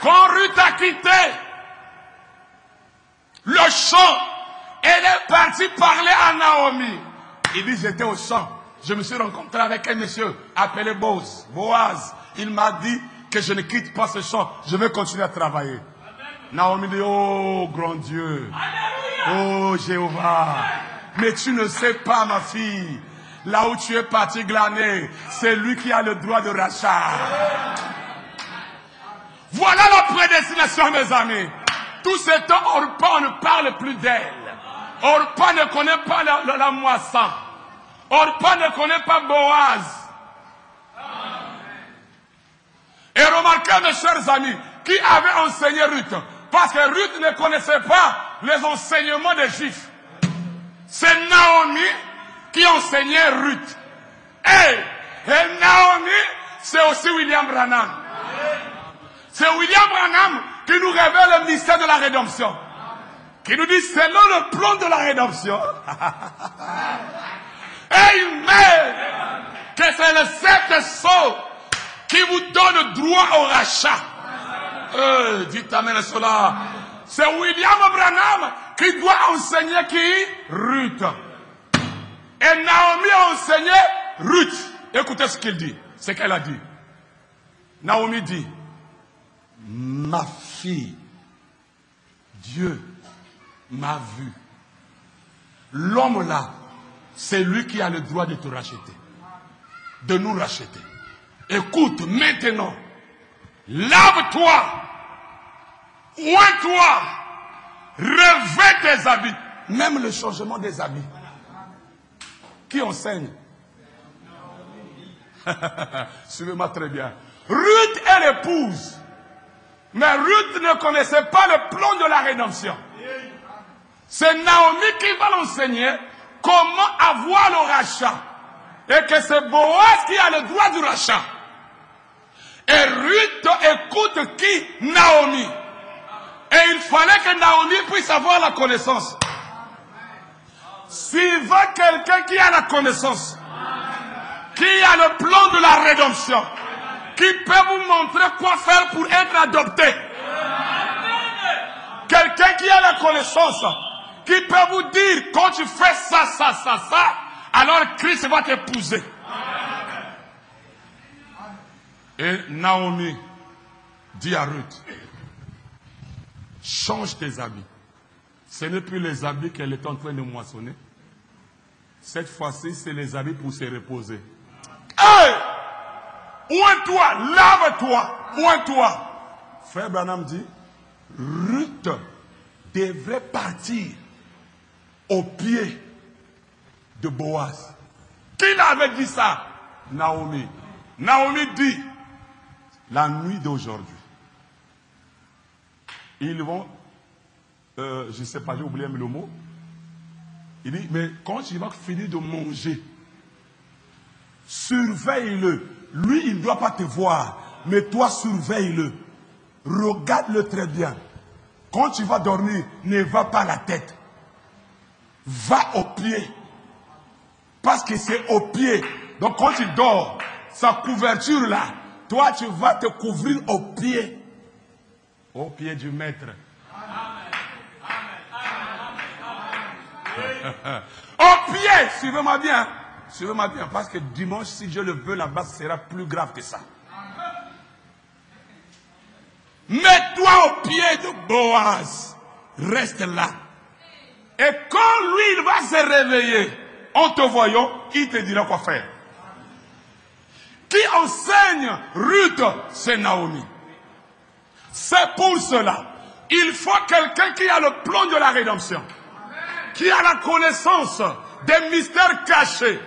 quand Ruth a quitté le champ, elle est partie parler à Naomi. Il dit, j'étais au champ. Je me suis rencontré avec un monsieur appelé Boaz. Il m'a dit que je ne quitte pas ce champ. Je vais continuer à travailler. Naomi dit, oh grand Dieu. Oh Jéhovah. Mais tu ne sais pas ma fille. Là où tu es parti glaner, c'est lui qui a le droit de rachat. Voilà la prédestination mes amis. Tout ce temps, Orpa ne parle plus d'elle. Orpa ne connaît pas la moisson. Orpa ne connaît pas Boaz. Et remarquez mes chers amis, qui avait enseigné Ruth. Parce que Ruth ne connaissait pas les enseignements des Juifs. C'est Naomi qui enseignait Ruth. Et Naomi, c'est aussi William Branham. C'est William Branham qui nous révèle le mystère de la rédemption. Qui nous dit, selon le plan de la rédemption, Amen, que c'est le 7 sceau qui vous donne droit au rachat. Dites amen à cela. C'est William Branham qui doit enseigner qui? Ruth. Et Naomi a enseigné Ruth. Écoutez ce qu'il dit, ce qu'elle a dit. Naomi dit, ma fille, Dieu m'a vu. L'homme là, c'est lui qui a le droit de te racheter. De nous racheter. Écoute, maintenant, lave-toi, oins-toi, revêt tes habits. Même le changement des habits. Qui enseigne? Suivez-moi très bien. Ruth est l'épouse. Mais Ruth ne connaissait pas le plan de la rédemption. C'est Naomi qui va l'enseigner comment avoir le rachat. Et que c'est Boaz qui a le droit du rachat. Et Ruth écoute qui? Naomi. Et il fallait que Naomi puisse avoir la connaissance. S'il veut quelqu'un qui a la connaissance, qui a le plan de la rédemption, qui peut vous montrer quoi faire pour être adopté. Quelqu'un qui a la connaissance, qui peut vous dire, quand tu fais ça, alors Christ va t'épouser. Et Naomi dit à Ruth, change tes habits. Ce n'est plus les habits qu'elle est en train de moissonner. Cette fois-ci, c'est les habits pour se reposer. Hey! Oins-toi, lave-toi, oins-toi. Frère Branham dit, Ruth devrait partir au pied de Boaz. Qui l'avait dit ça? Naomi. Naomi dit, la nuit d'aujourd'hui, ils vont, je ne sais pas, j'ai oublié le mot. Il dit, mais quand il va finir de manger, surveille-le. Lui, il ne doit pas te voir, mais toi, surveille-le. Regarde-le très bien. Quand tu vas dormir, ne va pas la tête. Va au pied. Parce que c'est au pied. Donc quand tu dors, sa couverture là, toi, tu vas te couvrir au pied. Au pied du maître. Au pied, suivez-moi bien. Suivez-moi bien, parce que dimanche, si Dieu le veut, la base sera plus grave que ça. Mets-toi au pied de Boaz. Reste là. Et quand lui, il va se réveiller, en te voyant, il te dira quoi faire. Qui enseigne Ruth, c'est Naomi. C'est pour cela. Il faut quelqu'un qui a le plan de la rédemption. Qui a la connaissance des mystères cachés.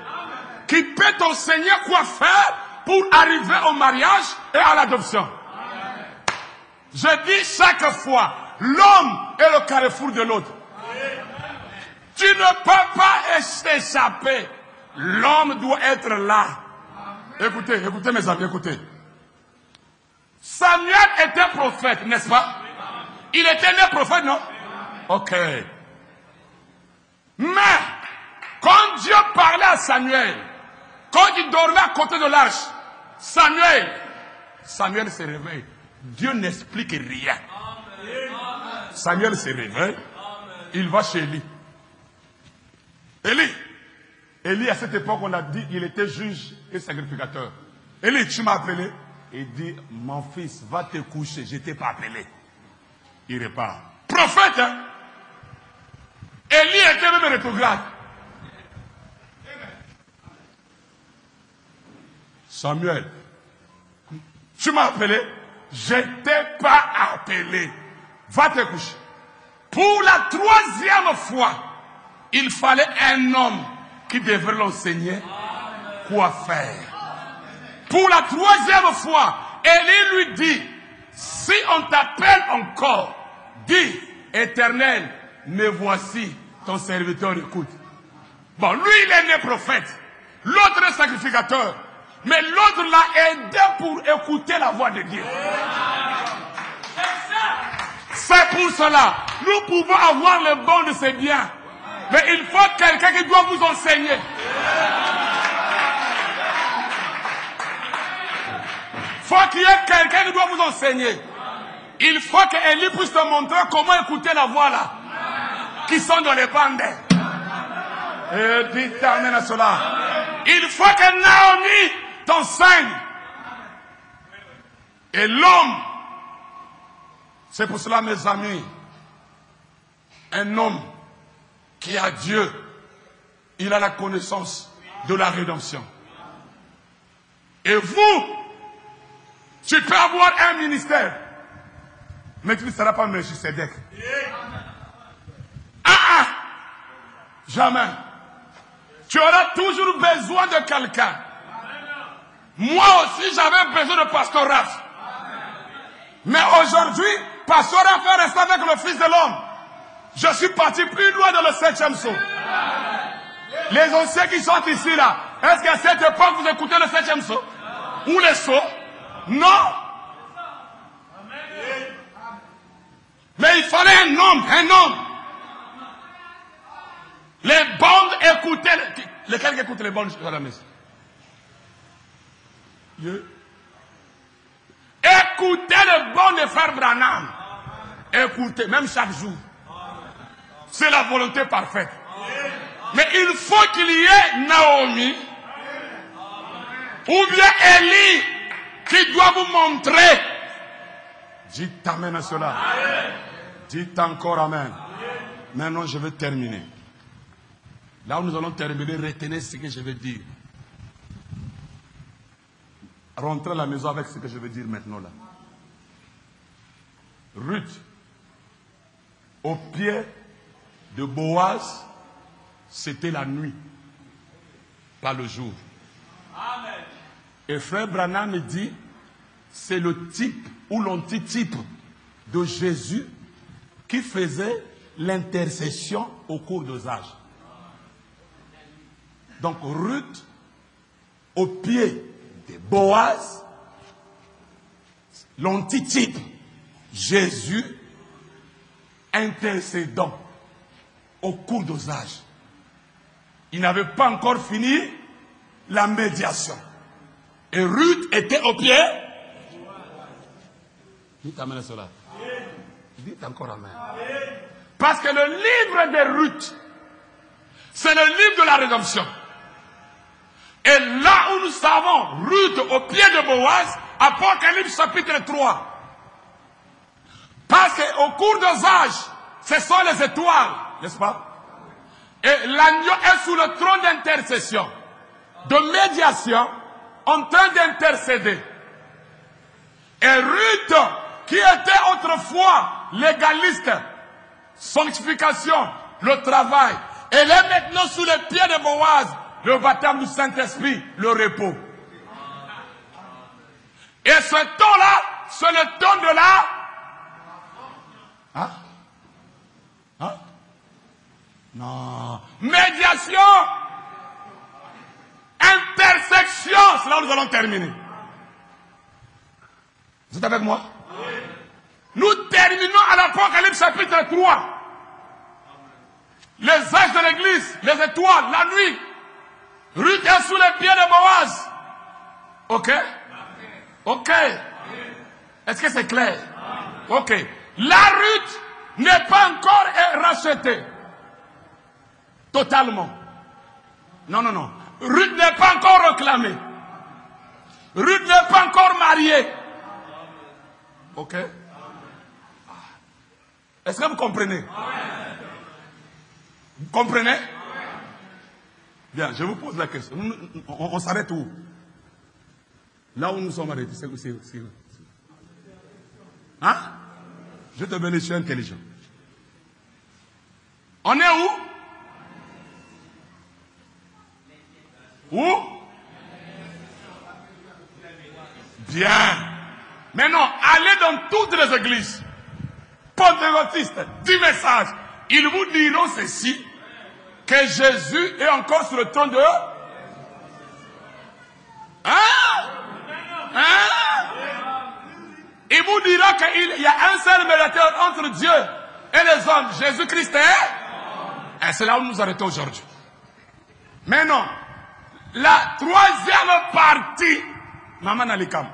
Qui peut t'enseigner quoi faire pour arriver au mariage et à l'adoption. Je dis chaque fois, l'homme est le carrefour de l'autre. Tu ne peux pas s'échapper. L'homme doit être là. Écoutez, écoutez mes amis, écoutez. Samuel était prophète, n'est-ce pas? Il était né prophète, non? Ok. Mais, quand Dieu parlait à Samuel, quand il dormait à côté de l'arche, Samuel se réveille. Dieu n'explique rien. Samuel se réveille, il va chez Élie. Élie, à cette époque, on a dit, il était juge et sacrificateur. Élie, tu m'as appelé? Il dit, mon fils, va te coucher, je ne t'ai pas appelé. Il repart. Prophète, hein? Élie était même rétrograde. Samuel, tu m'as appelé? Je ne t'ai pas appelé. Va te coucher. Pour la troisième fois, il fallait un homme qui devrait l'enseigner quoi faire. Pour la troisième fois, Élie lui dit, si on t'appelle encore, dis, Éternel, me voici, ton serviteur écoute. Bon, lui il est né prophète, l'autre est sacrificateur, mais l'autre l'a aidé pour écouter la voix de Dieu. C'est pour cela, nous pouvons avoir le bon de ses biens, mais il faut quelqu'un qui doit vous enseigner. Il faut qu'il y ait quelqu'un qui doit vous enseigner. Il faut qu'Élie puisse te montrer comment écouter la voix là, qui sont dans les bandes. Et dites amen à cela. Il faut que Naomi t'enseigne. Et l'homme, c'est pour cela mes amis, un homme qui a Dieu, il a la connaissance de la rédemption. Et vous, tu peux avoir un ministère, mais tu ne seras pas Melchisedec. Jamais. Tu auras toujours besoin de quelqu'un. Moi aussi, j'avais besoin de Pasteur Raph. Mais aujourd'hui, Pasteur Raph est resté avec le Fils de l'homme. Je suis parti plus loin dans le 7e saut. Les anciens qui sont ici là, est-ce qu'à cette époque vous écoutez le 7e saut? Ou les sauts? Non. Mais il fallait un homme. Les bandes écoutaient. Lesquels écoutent les bandes à la messe? Écoutez le bon de frère Branham. Écoutez, même chaque jour. C'est la volonté parfaite. Mais il faut qu'il y ait Naomi ou bien Élie qui doit vous montrer. Dites amen à cela. Dites encore amen. Maintenant, je vais terminer. Là où nous allons terminer, retenez ce que je vais dire. Rentrez à la maison avec ce que je vais dire maintenant là. Ruth, au pied de Boaz, c'était la nuit, pas le jour. Amen. Et frère Branham me dit, c'est le type ou l'antitype de Jésus qui faisait l'intercession au cours des âges. Donc Ruth, au pied de Boaz, l'antitype, Jésus intercédant au cours des âges. Il n'avait pas encore fini la médiation. Et Ruth était au pied. Dites amen à cela. Dites encore amen. Parce que le livre de Ruth, c'est le livre de la rédemption. Et là où nous savons Ruth au pied de Boaz, Apocalypse chapitre 3. Parce qu'au cours des âges, ce sont les étoiles, n'est-ce pas? Et l'agneau est sous le trône d'intercession, de médiation, en train d'intercéder. Et Ruth, qui était autrefois légaliste, sanctification, le travail, elle est maintenant sous les pieds de Boaz, le baptême du Saint-Esprit, le repos. Et ce temps-là, c'est le temps de la... Hein? Hein? Non. Médiation. Intersection. C'est là où nous allons terminer. Vous êtes avec moi? Oui. Nous terminons à l'Apocalypse chapitre 3. Les âges de l'église, les étoiles, la nuit. Ruth est sous les pieds de Boaz. Ok? Ok. Est-ce que c'est clair? Ok. La Ruth n'est pas encore rachetée. Totalement. Non, non, non. Ruth n'est pas encore réclamée. Ruth n'est pas encore mariée. Ok? Est-ce que vous comprenez? Vous comprenez? Bien, je vous pose la question. On s'arrête où? Là où nous sommes arrêtés, c'est où? Hein? Je te bénis, je suis intelligent. On est où? Où? Bien. Maintenant, allez dans toutes les églises. Pentecôtistes, 10 messages. Ils vous diront ceci, que Jésus est encore sur le trône de... Hein? Il vous dira qu'il y a un seul médiateur entre Dieu et les hommes. Jésus-Christ est... Et c'est là où nous arrêtons aujourd'hui. Maintenant, la troisième partie, Maman Nalikam.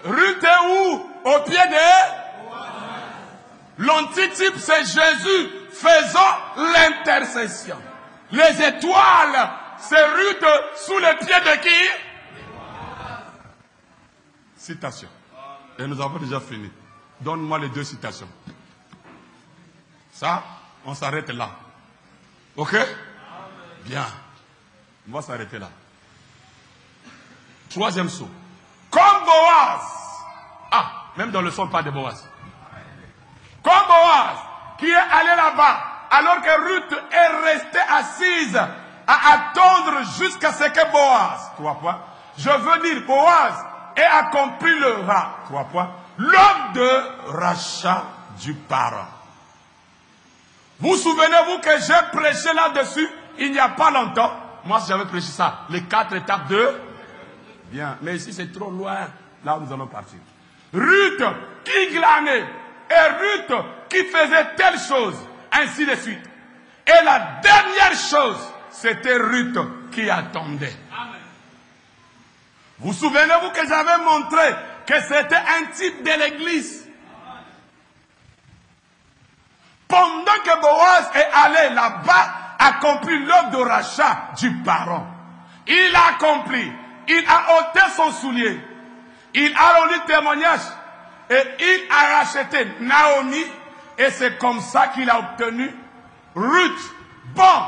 Ruth est où? Au pied de... L'antitype, c'est Jésus faisant l'intercession. Les étoiles, c'est Ruth sous les pieds de qui? Citation. Et nous avons déjà fini. Donne-moi les 2 citations. Ça, on s'arrête là. Ok? Bien. On va s'arrêter là. Troisième saut. Comme Boaz. Ah, même dans le son, pas de Boaz. Comme Boaz, qui est allé là-bas, alors que Ruth est restée assise à attendre jusqu'à ce que Boaz, 3 points. Je veux dire, Boaz ait accompli le rat, 3 points. L'homme de rachat du parent. Vous souvenez-vous que j'ai prêché là-dessus il n'y a pas longtemps? Moi, j'avais prêché ça. Les 4 étapes de... Bien, mais ici c'est trop loin. Là où nous allons partir. Ruth qui glanait. Et Ruth qui faisait telle chose. Ainsi de suite. Et la dernière chose, c'était Ruth qui attendait. Vous souvenez-vous que j'avais montré que c'était un type de l'église. Pendant que Boaz est allé là-bas, accompli l'œuvre de rachat du parent. Il a accompli, il a ôté son soulier, il a rendu témoignage et il a racheté Naomi et c'est comme ça qu'il a obtenu Ruth. Bon,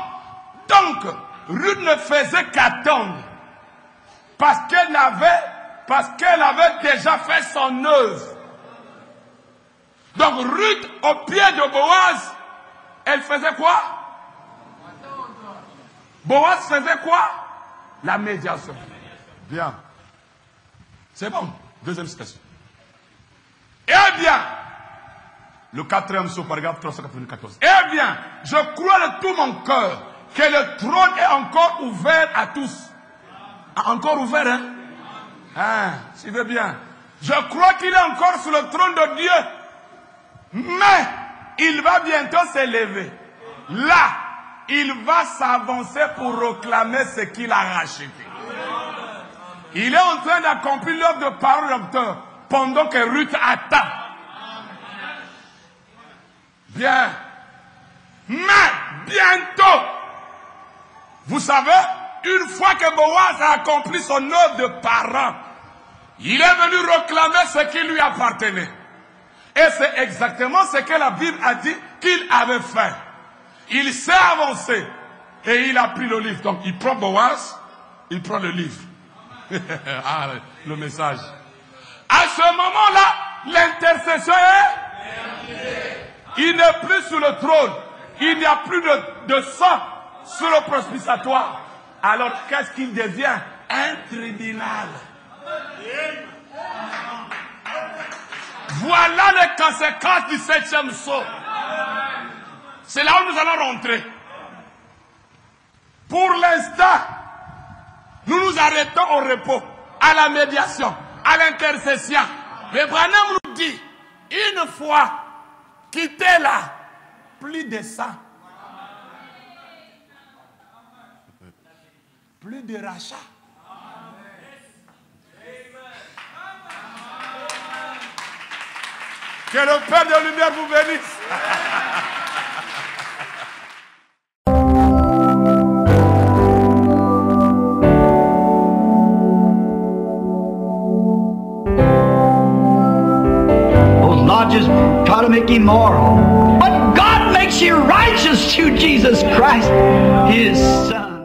donc Ruth ne faisait qu'attendre parce qu'elle avait déjà fait son œuvre. Donc Ruth au pied de Boaz, elle faisait quoi? Boaz faisait quoi? La médiation. Bien. C'est bon. Deuxième citation. Eh bien, le quatrième saut, paragraphe 394. Eh bien, je crois de tout mon cœur que le trône est encore ouvert à tous. Encore ouvert, hein? Hein, tu veux bien. Je crois qu'il est encore sur le trône de Dieu. Mais, il va bientôt s'élever. Là, il va s'avancer pour réclamer ce qu'il a racheté. Il est en train d'accomplir l'œuvre de parole docteur pendant que Ruth attend. Bien. Mais, bientôt, vous savez, une fois que Boaz a accompli son œuvre de parent, il est venu réclamer ce qui lui appartenait. Et c'est exactement ce que la Bible a dit qu'il avait fait. Il s'est avancé et il a pris le livre. Donc il prend Boaz, il prend le livre. Ah, le message. À ce moment-là, l'intercession est... Il n'est plus sur le trône. Il n'y a plus de sang sur le propitiatoire. Alors qu'est-ce qu'il devient? Un tribunal. Voilà les conséquences du 7e saut. C'est là où nous allons rentrer. Pour l'instant, nous nous arrêtons au repos, à la médiation, à l'intercession. Mais Branham nous dit, une fois quitté là, plus de ça. Plus de rachat. Que le Père de lumière vous bénisse. Those lodges try to make you moral. But God makes you righteous through Jesus Christ, His Son.